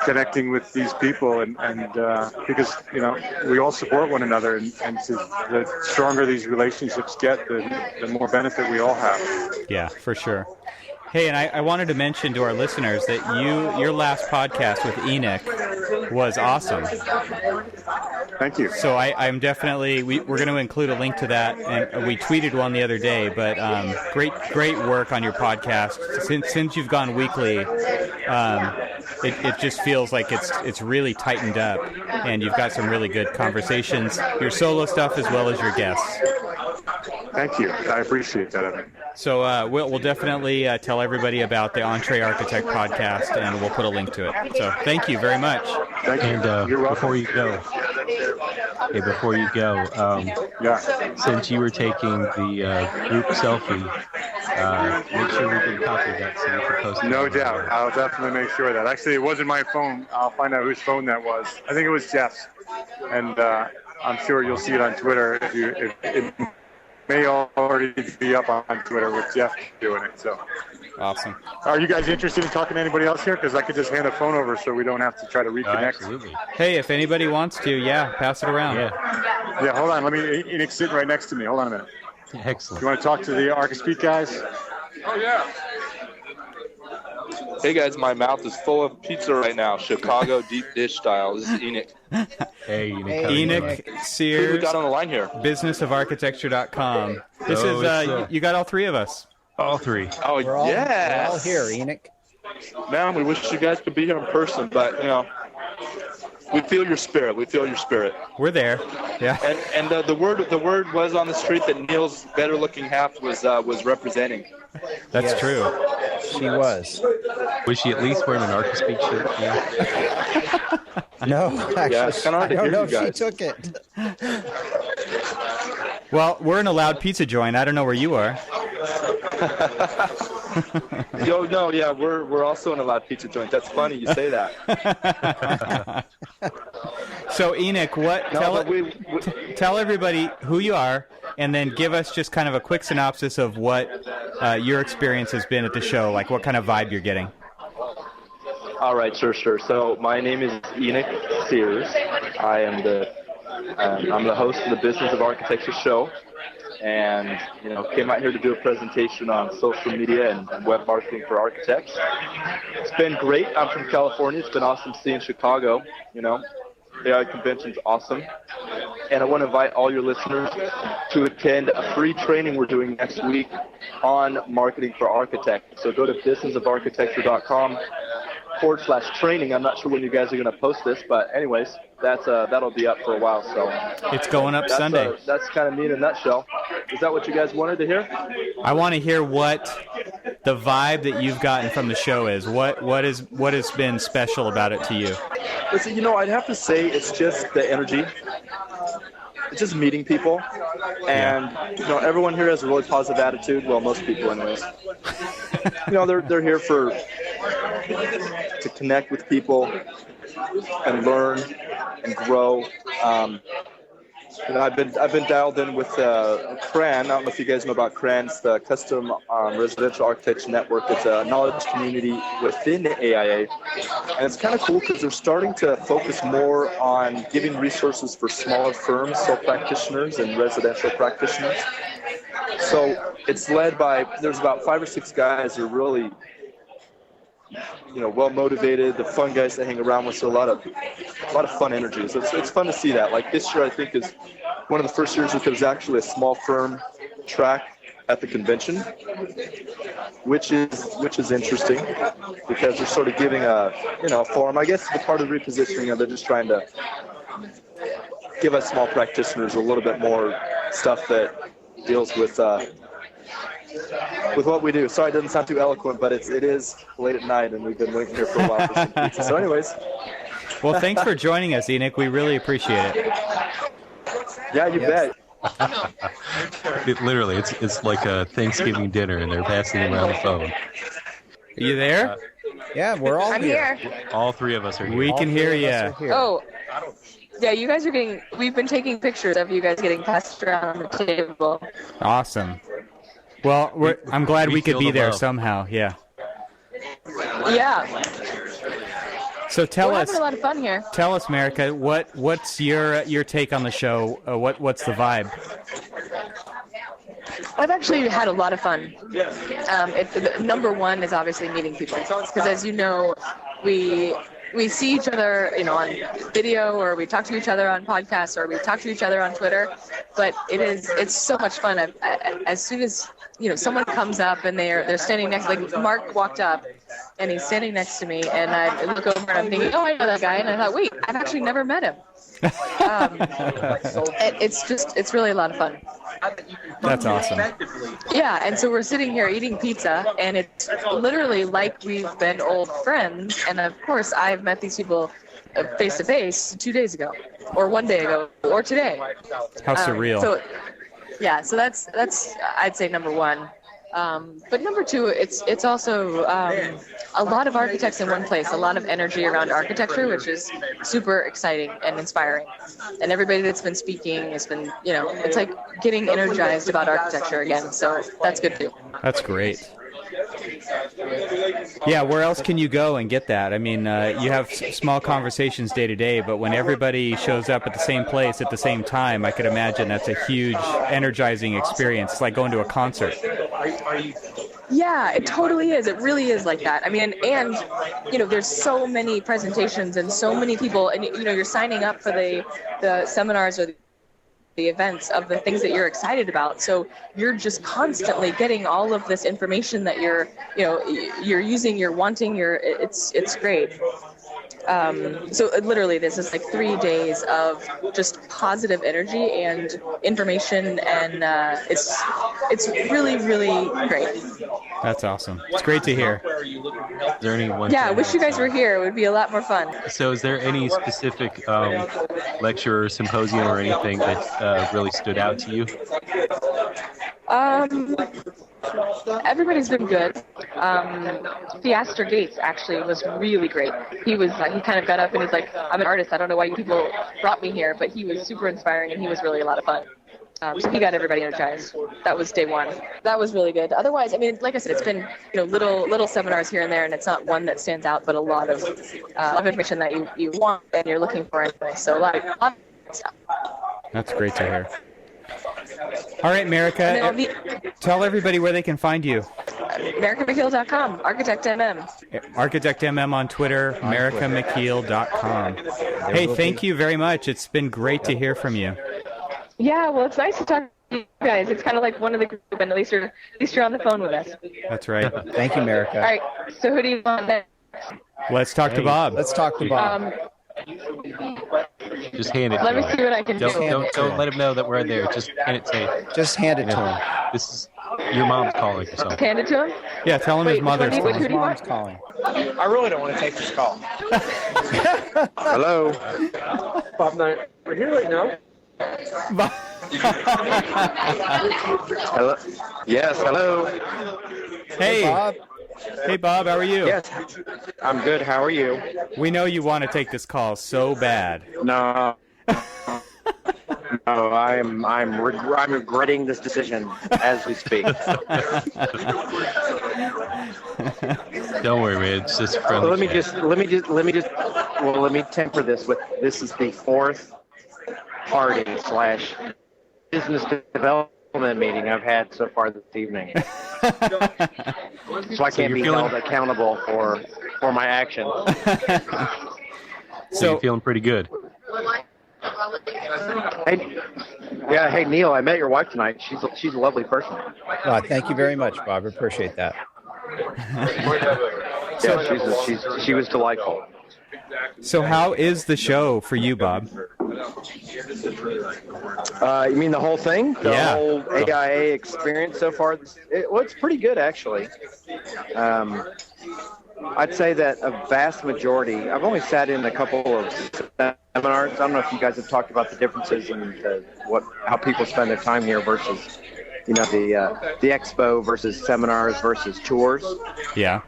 connecting with these people, and because we all support one another, and the stronger these relationships get, the more benefit we all have. Yeah, for sure. Hey, and I wanted to mention to our listeners that your last podcast with Enoch was awesome. Thank you. So I'm definitely, we're going to include a link to that, and we tweeted one the other day, but great work on your podcast. Since you've gone weekly, it just feels like it's really tightened up, and you've got some really good conversations, your solo stuff as well as your guests. Thank you. I appreciate that, Evan. So we'll definitely tell everybody about the Entree Architect podcast, and we'll put a link to it. So thank you very much. Thank you. And before you go, since you were taking the group selfie, make sure we get a copy of that so we can post it. No doubt. I'll definitely make sure of that. Actually, it wasn't my phone. I'll find out whose phone that was. I think it was Jeff's. And I'm sure you'll see it on Twitter. It may already be up on Twitter with Jeff doing it. So awesome. Are you guys interested in talking to anybody else here? Because I could just hand the phone over so we don't have to try to reconnect. Absolutely. Hey, if anybody wants to, pass it around. Yeah, hold on. Enid's sitting right next to me. Hold on a minute. Excellent. You want to talk to the Archispeak guys? Oh, yeah. Hey, guys, my mouth is full of pizza right now. Chicago deep dish style. This is Enoch. Hey, Enoch. Enoch Sears. Who we got on the line here? Businessofarchitecture.com. This is, you got all three of us. All three. Oh, We're all here, Enoch. Man, we wish you guys could be here in person, but, we feel your spirit. We're there. Yeah. And the word was on the street that Neil's better looking half was representing. That's true. She was. Was she at least wearing an Archispeak shirt? Yeah. No, actually, it's kinda hard to I don't hear know you if she guys. took it. Well, we're in a loud pizza joint. I don't know where you are. We're also in a loud pizza joint. That's funny you say that. So Enoch, tell everybody who you are, and then give us just kind of a quick synopsis of what your experience has been at the show, like what kind of vibe you're getting. All right, sure. So my name is Enoch Sears. I am I'm the host of the Business of Architecture show, and came out here to do a presentation on social media and web marketing for architects. It's been great. I'm from California. It's been awesome seeing Chicago. AIA Convention's awesome. And I want to invite all your listeners to attend a free training we're doing next week on marketing for architects. So go to businessofarchitecture.com/training. I'm not sure when you guys are going to post this, but anyways, that'll be up for a while. So it's going up Sunday. That's kind of me in a nutshell. Is that what you guys wanted to hear? I want to hear what the vibe that you've gotten from the show is. What has been special about it to you? Listen, I'd have to say it's just the energy. It's just meeting people, and everyone here has a really positive attitude. Well, most people, anyways. They're here to connect with people and learn and grow. I've been dialed in with CRAN. I don't know if you guys know about CRAN. It's the Custom Residential Architecture Network. It's a knowledge community within the AIA. And it's kind of cool because they're starting to focus more on giving resources for smaller firms, sole practitioners, and residential practitioners. So it's led by, there's about 5 or 6 guys who are really well motivated, the fun guys that hang around with, so a lot of fun energy. So it's fun to see that. Like this year, I think is one of the first years that there's actually a small firm track at the convention, which is interesting because they're sort of giving a forum. I guess the part of the repositioning, they're just trying to give us small practitioners a little bit more stuff that deals with what we do. Sorry, it doesn't sound too eloquent, but it is late at night, and we've been waiting here for a while for some pizza. So anyways. Well, thanks for joining us, Enoch. We really appreciate it. Yeah, you bet. Literally, it's like a Thanksgiving dinner, and they're passing around the phone. Are you there? Yeah, we're all I'm here. All three of us are here. We can hear you. Oh, yeah, you guys are we've been taking pictures of you guys getting passed around on the table. Awesome. Well, I'm glad we could be there love. somehow. Yeah. Yeah. So We're having a lot of fun here. Tell us, America, what's your take on the show? What's the vibe? I've actually had a lot of fun. Number one is obviously meeting people, because as you know, we we see each other, on video, or we talk to each other on podcasts, or we talk to each other on Twitter. But it's so much fun. As soon as someone comes up and they're standing next, like Mark walked up, and he's standing next to me, and I look over and I'm thinking, oh, I know that guy, and I thought, wait, I've actually never met him. It's really a lot of fun. That's awesome. Yeah, and so we're sitting here eating pizza, and it's literally like we've been old friends. And of course, I've met these people face to face 2 days ago, or 1 day ago, or today. How surreal. So that's I'd say number one. But number two, it's also a lot of architects in one place, a lot of energy around architecture, which is super exciting and inspiring. And everybody that's been speaking has been, it's like getting energized about architecture again. So that's good too. That's great. Yeah, where else can you go and get that? I mean, you have small conversations day to day, but when everybody shows up at the same place at the same time, I could imagine that's a huge, energizing experience. It's like going to a concert. Yeah, it totally is. It really is like that. I mean, and there's so many presentations and so many people, and you're signing up for the seminars or the events of the things that you're excited about. So you're just constantly getting all of this information that you're using, you're wanting, it's great. So literally this is like 3 days of just positive energy and information, and it's really, really great. That's awesome. It's great to hear. Is there any one? Yeah, I wish you guys were here. It would be a lot more fun. So is there any specific lecture or symposium or anything that really stood out to you? Everybody's been good. Theaster Gates actually was really great. He kind of got up and he's like, I'm an artist. I don't know why you people brought me here, but he was super inspiring and he was really a lot of fun. So he got everybody energized. That was day one. That was really good. Otherwise, I mean, like I said, it's been little seminars here and there, and it's not one that stands out, but a lot of information that you want and you're looking for anyway. So a lot of stuff. That's great to hear. All right, Marika, tell everybody where they can find you. MarikaMcKeel.com, Architect MM. Architect MM on Twitter, MarikaMcKeel.com. Hey, thank you very much. It's been great to hear from you. Yeah, well, it's nice to talk to you guys. It's kind of like one of the group, and at least you're on the phone with us. That's right. Thank you, Marika. All right, so who do you want next? Let's talk to Bob. Let's talk to Bob. Just hand it to him. Let me see what I can do. Don't let him know that we're there. Just hand it to him. Just hand it to him. This is your mom's calling or something. Hand it to him? Yeah, tell him his mother's calling. His mom's calling. I really don't want to take this call. Hello. Bob and I are here right now. Hello. Yes, hello. Hey, Bob. Hey, Bob, how are you? Yes, I'm good. How are you? We know you want to take this call so bad. No. No, I'm regretting this decision as we speak. Don't worry, man. It's just friendly. Let me temper this with, this is the fourth party / business development meeting I've had so far this evening. So I can't be held accountable for my actions. So you're feeling pretty good. Hey Neil, I met your wife tonight. She's a lovely person. Thank you very much, Bob. I appreciate that. Yeah, she was delightful. So how is the show for you, Bob? You mean the whole thing? The Yeah. whole AIA experience so far? It's pretty good, actually. I'd say that a vast majority, I've only sat in a couple of seminars. I don't know if you guys have talked about the differences in how people spend their time here versus, the expo versus seminars versus tours. Yeah.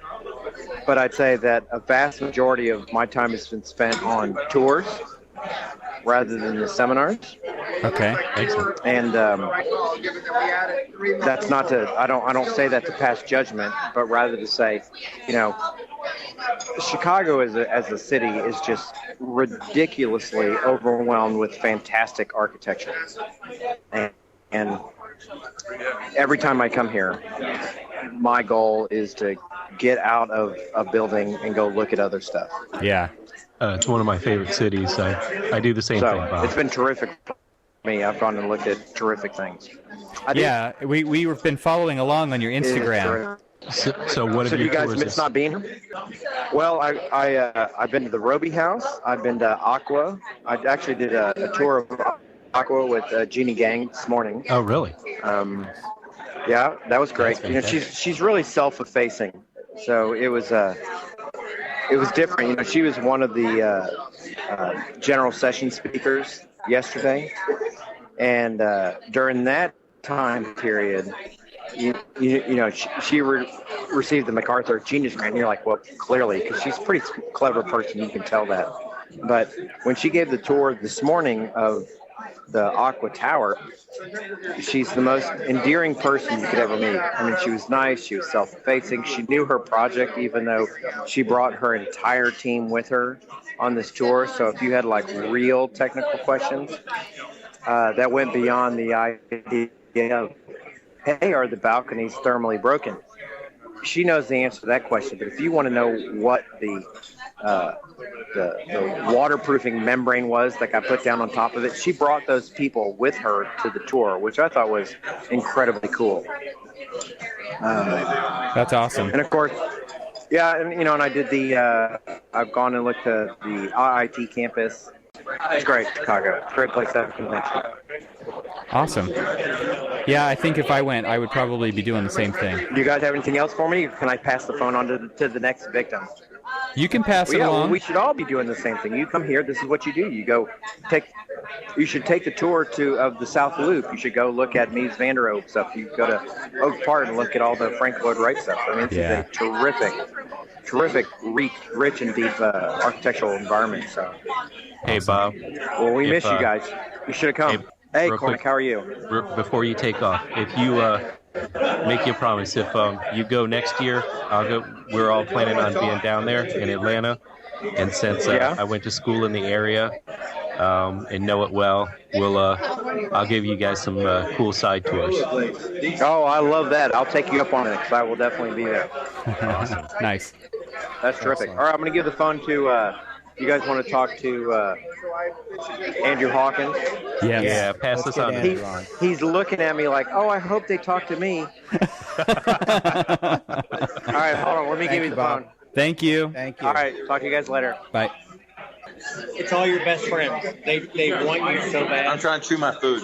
But I'd say that a vast majority of my time has been spent on tours rather than the seminars. Okay, excellent. And that's not to, I don't say that to pass judgment, but rather to say, Chicago as a city is just ridiculously overwhelmed with fantastic architecture. And every time I come here, my goal is to get out of a building and go look at other stuff. Yeah. It's one of my favorite cities. I do the same thing, Bob. It's been terrific for me. I've gone and looked at terrific things. We've been following along on your Instagram. So what have you guys miss not being here? Well, I've been to the Roby House. I've been to Aqua. I actually did a tour of Aqua with Jeannie Gang this morning. Oh, really? Yeah, that was great. You know, she's really self-effacing, so it was different. You know, she was one of the general session speakers yesterday, and during that time period, you know, she received the MacArthur Genius Grant. And you're like, well, clearly, because she's a pretty clever person, you can tell that. But when she gave the tour this morning of the Aqua Tower, she's the most endearing person you could ever meet. I mean, she was nice, she was self-effacing, she knew her project, even though she brought her entire team with her on this tour. So if you had like real technical questions, that went beyond the idea of, hey, are the balconies thermally broken? She knows the answer to that question. But if you want to know what the waterproofing membrane was that got put down on top of it, she brought those people with her to the tour, which I thought was incredibly cool. That's awesome. And of course, yeah, and you know, and I did I've gone and looked at the IIT campus. It's great, Chicago. Great place to have a convention. Awesome. Yeah, I think if I went, I would probably be doing the same thing. Do you guys have anything else for me? Or can I pass the phone on to the next victim? You can pass it along. Well, we should all be doing the same thing. You come here, this is what you do. You should take the tour of the South Loop. You should go look at Mies van der Rohe stuff. You go to Oak Park and look at all the Frank Lloyd Wright stuff. I mean, this is a terrific, rich and deep architectural environment. So. Hey, Bob. Well, we miss you guys. You should have come. Hey, Cormac, how are you? Before you take off, if you make you a promise, if you go next year, I'll go. We're all planning on being down there in Atlanta, and since I went to school in the area and know it well, I'll give you guys some cool side tours. Oh, I love that. I'll take you up on it because I will definitely be there. Awesome. Nice. That's terrific. All right, I'm going to give the phone to. You guys want to talk to Andrew Hawkins? Yes. Yeah, pass this on. He's looking at me like, oh, I hope they talk to me. All right, hold on. Let me give you the phone. Thank you. All right, talk to you guys later. Bye. It's all your best friends. They want you so bad. I'm trying to chew my food.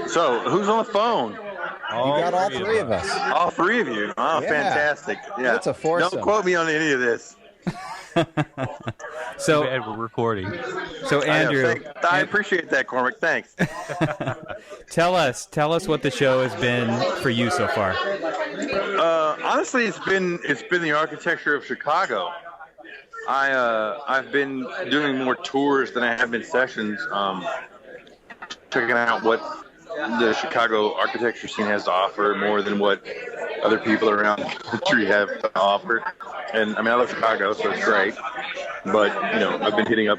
So, who's on the phone? You got all three of us. All three of you. Oh, yeah. Fantastic. Yeah. That's a foursome. Don't quote me on any of this. So we're recording. So Andrew, I appreciate that, Cormac. Thanks. Tell us what the show has been for you so far. Honestly, it's been the architecture of Chicago. I've been doing more tours than I have been sessions, checking out what the Chicago architecture scene has to offer more than what other people around the country have to offer. And I mean, I love Chicago, so it's great. But you know, I've been hitting up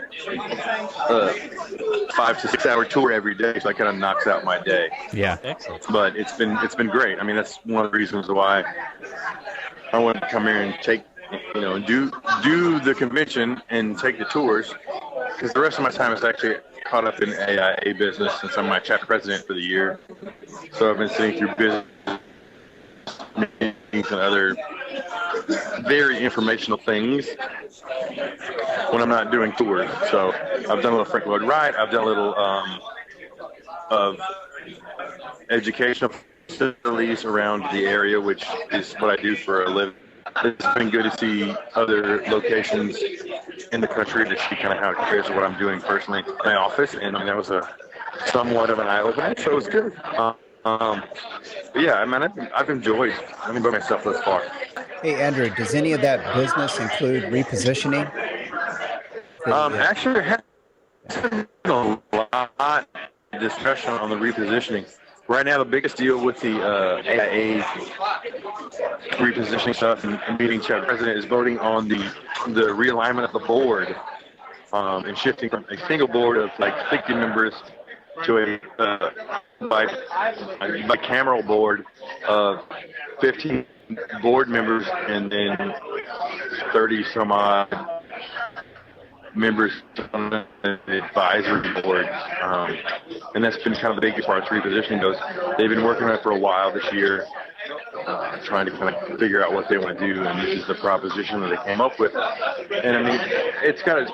a 5 to 6 hour tour every day, so that kind of knocks out my day. Yeah, excellent. But it's been great. I mean, that's one of the reasons why I wanted to come here and take, you know, do the convention and take the tours, because the rest of my time is actually caught up in AIA business since I'm my chapter president for the year. So I've been sitting through business meetings and other very informational things when I'm not doing tours. So I've done a little Frank Lloyd Wright. I've done a little of educational facilities around the area, which is what I do for a living. It's been good to see other locations in the country to see kind of how it compares to what I'm doing personally in my office, and I mean, that was somewhat of an eye-opener, so it was good. But yeah, I mean, I've enjoyed myself thus far. Hey, Andrew, does any of that business include repositioning? Actually, there has been a lot of discussion on the repositioning. Right now, the biggest deal with the AIA repositioning stuff and meeting chapter president is voting on the realignment of the board and shifting from a single board of like 60 members to a bicameral board of 15 board members and then 30 some odd members on the advisory board. And that's been kind of the biggest part of repositioning those. They've been working on it for a while this year, trying to kind of figure out what they want to do, and this is the proposition that they came up with. And I mean, it's got its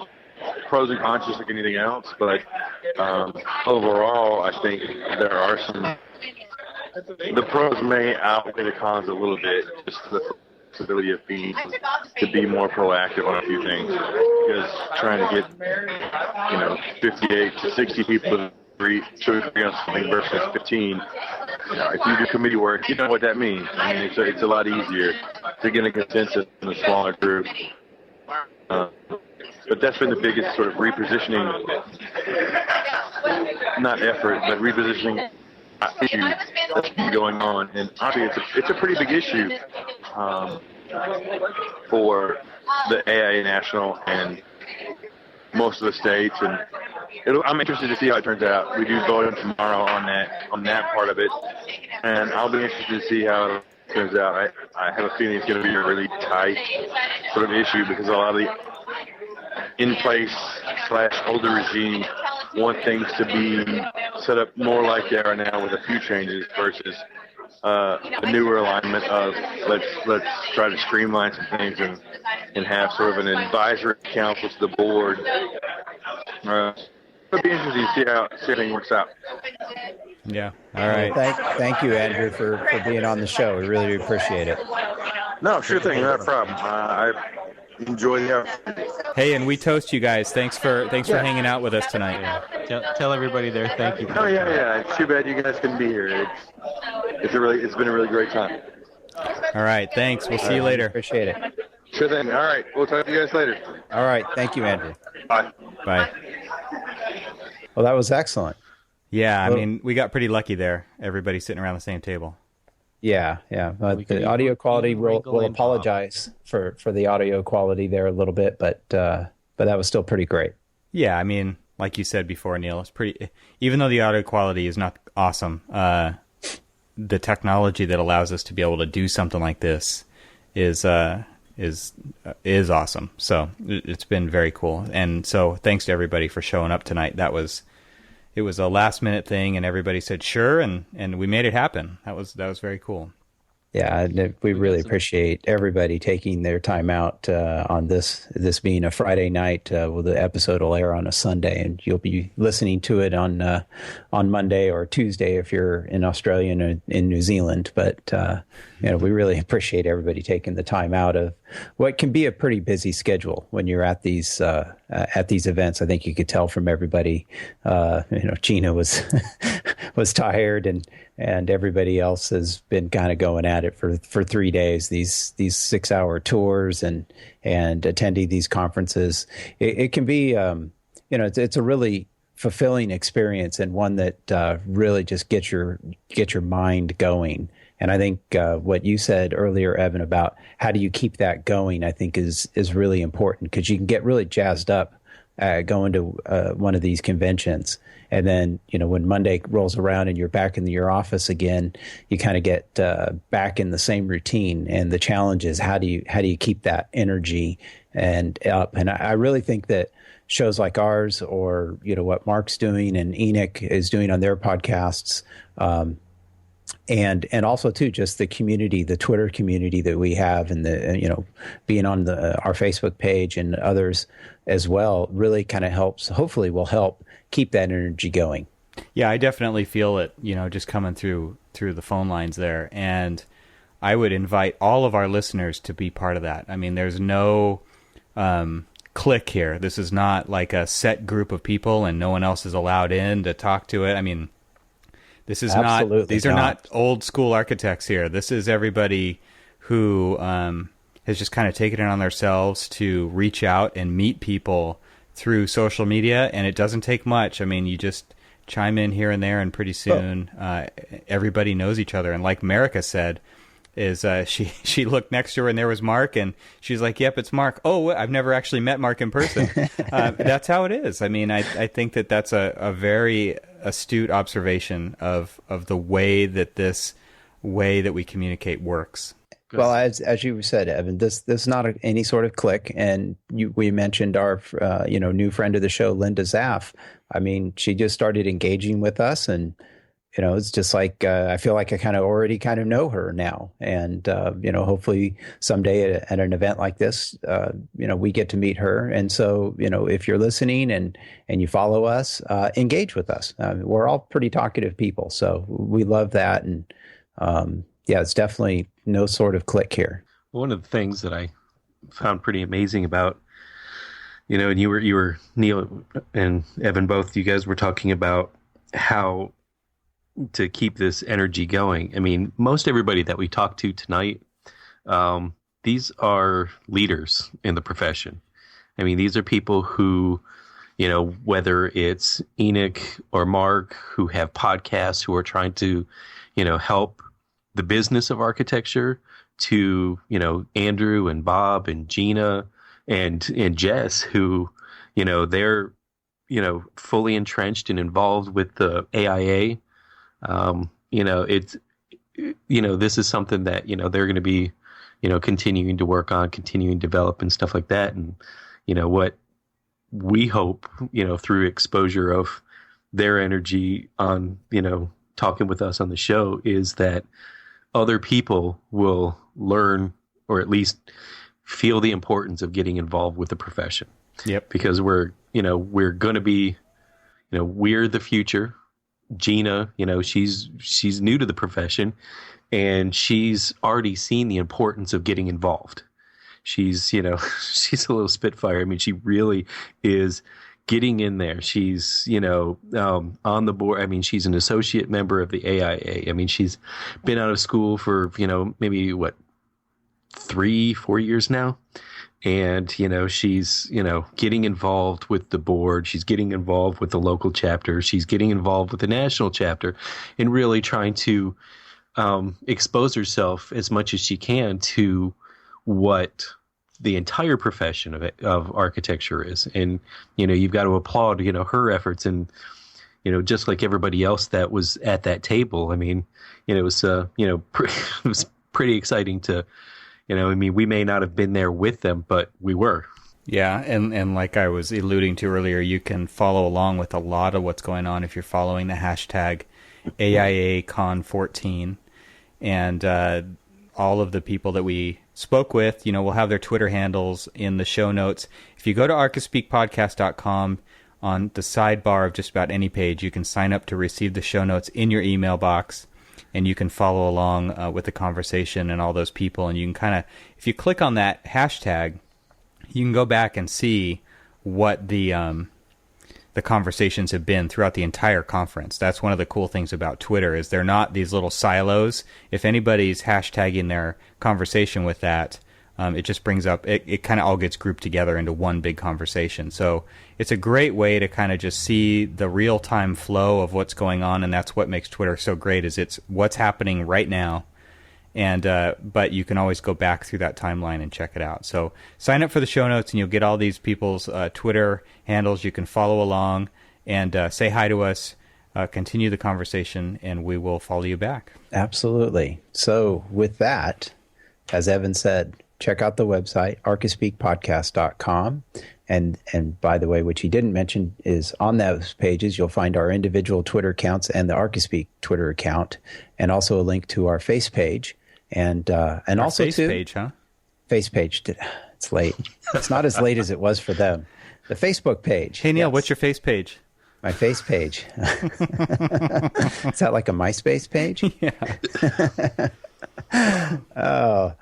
pros and cons just like anything else, but overall, I think there are some. The pros may outweigh the cons a little bit, just the possibility of being to be more proactive on a few things. Because trying to get 58 to 60 people to agree on something versus 15. If you do committee work, you know what that means. I mean, it's a lot easier to get a consensus in a smaller group. But that's been the biggest sort of repositioning, not effort, but repositioning issue that's been going on. And obviously, it's a pretty big issue for the AIA National and most of the states. And I'm interested to see how it turns out. We do vote tomorrow on that part of it, and I'll be interested to see how it turns out. I have a feeling it's going to be a really tight sort of issue because a lot of the in-place / older regime want things to be set up more like they are now with a few changes versus a newer alignment of let's try to streamline some things and have sort of an advisory council to the board. It'll be interesting to see how everything works out. Yeah. All right. Thank you, Andrew, for being on the show. We really do appreciate it. No, sure thing. Not a problem. I enjoy the Hey, and we toast you guys. Thanks for hanging out with us tonight. Yeah. Tell everybody there thank you. Oh yeah. It's too bad you guys couldn't be here. It's been a really great time. All right. Thanks. We'll see you later. Appreciate it. Sure thing. All right. We'll talk to you guys later. All right. Thank you, Andrew. Bye. Bye. Well, that was excellent. Yeah, I mean, we got pretty lucky there. Everybody sitting around the same table. Yeah. The audio quality, we'll apologize for the audio quality there a little bit, but that was still pretty great. Yeah, I mean, like you said before, Neil, it's pretty. Even though the audio quality is not awesome, the technology that allows us to be able to do something like this is awesome. So it's been very cool, and so thanks to everybody for showing up tonight. It was a last minute thing, and everybody said sure, and we made it happen. That was very cool. Yeah, we really appreciate everybody taking their time out on this being a Friday night. Well, the episode will air on a Sunday, and you'll be listening to it on Monday or Tuesday if you're in Australia and in New Zealand. But we really appreciate everybody taking the time out of what can be a pretty busy schedule when you're at these events. I think you could tell from everybody. Gina was tired, and everybody else has been kind of going at it for 3 days. These 6-hour tours and attending these conferences. It can be it's a really fulfilling experience, and one that really just gets your mind going. And I think what you said earlier, Evan, about how do you keep that going, I think is really important, because you can get really jazzed up going to one of these conventions. And then, when Monday rolls around and you're back in your office again, you kind of get back in the same routine. And the challenge is how do you keep that energy and up? And I really think that shows like ours, or what Mark's doing and Enoch is doing on their podcasts, and also too just the community, the Twitter community that we have, and the being on our Facebook page and others as well, really kind of helps. Hopefully, will help keep that energy going. Yeah, I definitely feel it. Just coming through the phone lines there, and I would invite all of our listeners to be part of that. I mean, there's no clique here. This is not like a set group of people, and no one else is allowed in to talk to it. I mean, this is Absolutely not. These are not old school architects here. This is everybody who has just kind of taken it on themselves to reach out and meet people through social media, and it doesn't take much. I mean, you just chime in here and there, and pretty soon everybody knows each other. And like Marika said, is she looked next to her and there was Mark, and she's like, "Yep, it's Mark." Oh, I've never actually met Mark in person. That's how it is. I mean, I think that's a very astute observation of the way that this way that we communicate works. Well, as you said, Evan, this is not any sort of click. And we mentioned our new friend of the show, Linda Zaff. I mean, she just started engaging with us, and it's just like I feel like I already know her now. And hopefully someday at an event like this, we get to meet her. And so if you're listening and you follow us, engage with us. We're all pretty talkative people, so we love that. And it's definitely no sort of click here. One of the things that I found pretty amazing about, and you were Neil and Evan, both you guys were talking about how to keep this energy going. I mean, most everybody that we talked to tonight, these are leaders in the profession. I mean, these are people who, whether it's Enoch or Mark, who have podcasts, who are trying to, help the business of architecture, to, Andrew and Bob and Gina and Jess, who, they're, fully entrenched and involved with the AIA. This is something that, they're going to be, continuing to work on, continuing to develop and stuff like that. And, what we hope, through exposure of their energy on, talking with us on the show, is that other people will learn, or at least feel the importance of getting involved with the profession. Yep. Because we're going to be, we're the future. Gina, she's new to the profession, and she's already seen the importance of getting involved. She's, she's a little spitfire. I mean, she really is getting in there. She's, on the board. I mean, she's an associate member of the AIA. I mean, she's been out of school for, maybe 3-4 years now. And, she's, getting involved with the board. She's getting involved with the local chapter. She's getting involved with the national chapter, and really trying to expose herself as much as she can to what the entire profession of architecture is. And, you've got to applaud, her efforts. And, just like everybody else that was at that table, I mean, it was, it was pretty exciting to, we may not have been there with them, but we were. Yeah, and like I was alluding to earlier, you can follow along with a lot of what's going on if you're following the hashtag AIA Con14. And all of the people that we spoke with, we'll have their Twitter handles in the show notes. If you go to archispeakpodcast.com, on the sidebar of just about any page, you can sign up to receive the show notes in your email box, and you can follow along with the conversation and all those people. And you can if you click on that hashtag, you can go back and see what the conversations have been throughout the entire conference. That's one of the cool things about Twitter, is they're not these little silos. If anybody's hashtagging their conversation with that, it just brings up, it kind of all gets grouped together into one big conversation. So it's a great way to kind of just see the real-time flow of what's going on, and that's what makes Twitter so great, is it's what's happening right now. And but you can always go back through that timeline and check it out. So sign up for the show notes, and you'll get all these people's Twitter handles. You can follow along and say hi to us, continue the conversation, and we will follow you back. Absolutely. So with that, as Evan said, check out the website, archispeakpodcast.com. And by the way, which he didn't mention, is on those pages, you'll find our individual Twitter accounts and the Archispeak Twitter account, and also a link to our face page. And also face page, huh? Face page. It's late. It's not as late as it was for them. The Facebook page. Hey, Neil, what's your face page? My face page. Is that like a MySpace page? Yeah. Oh.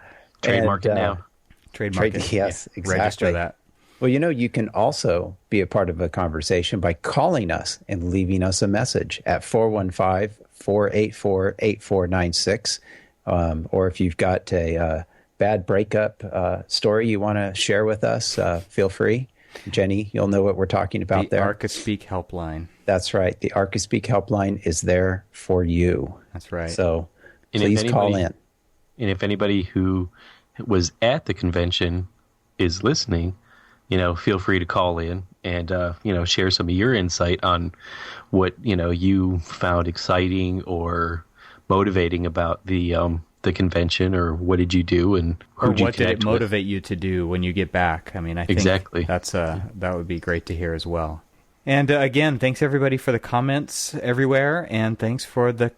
Trademark it now. Trademark it. Yes, yeah. exactly. Register that. Well, you can also be a part of a conversation by calling us and leaving us a message at 415-484-8496. Or if you've got a bad breakup story you want to share with us, feel free. Jenny, you'll know what we're talking about there. The Archispeak helpline. That's right. The Archispeak helpline is there for you. That's right. So please call in. And if anybody who was at the convention is listening, feel free to call in and, share some of your insight on what, you found exciting or motivating about the convention, or what did you do, and who did you what did it connect motivate you to do when you get back? I mean, I think Exactly. that would be great to hear as well. And again, thanks everybody for the comments everywhere, and thanks for the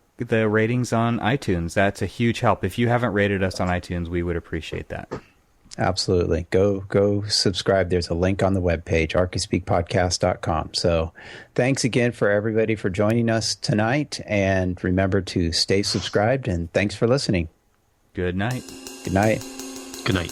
ratings on iTunes. That's a huge help. If you haven't rated us on iTunes, we would appreciate that. Absolutely. Go subscribe. There's a link on the webpage, archispeakpodcast.com. So thanks again for everybody for joining us tonight. And remember to stay subscribed, and thanks for listening. Good night. Good night. Good night.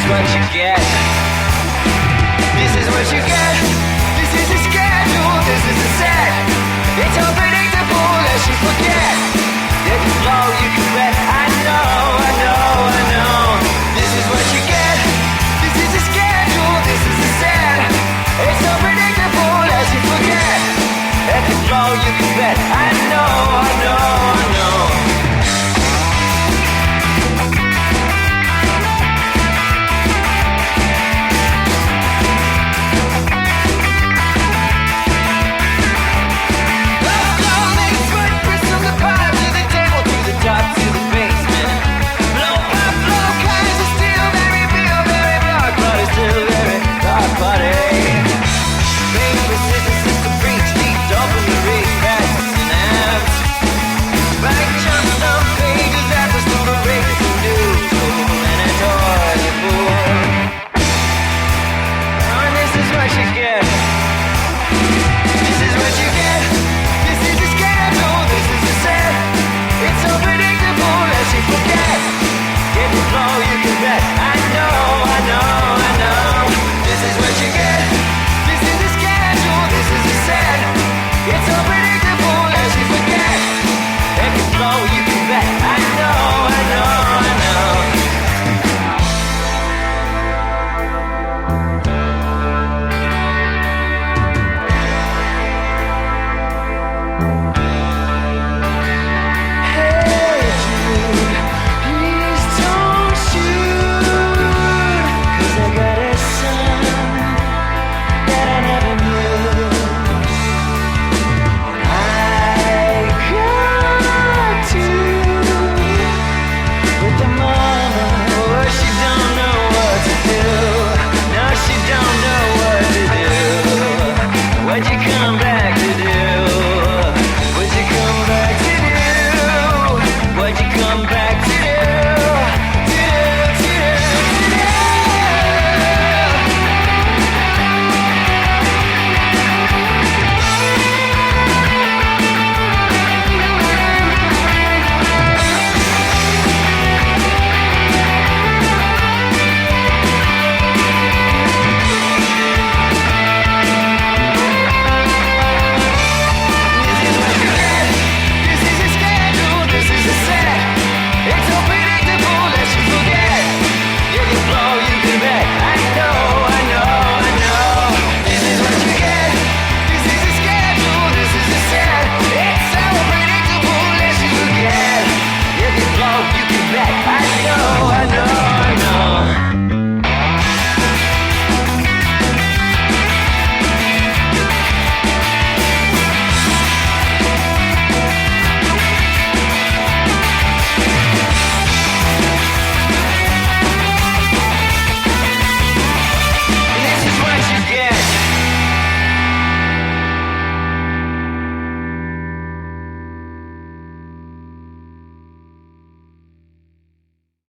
What you get. This is what you get. This is a schedule. This is a set. It's unpredictable as you forget.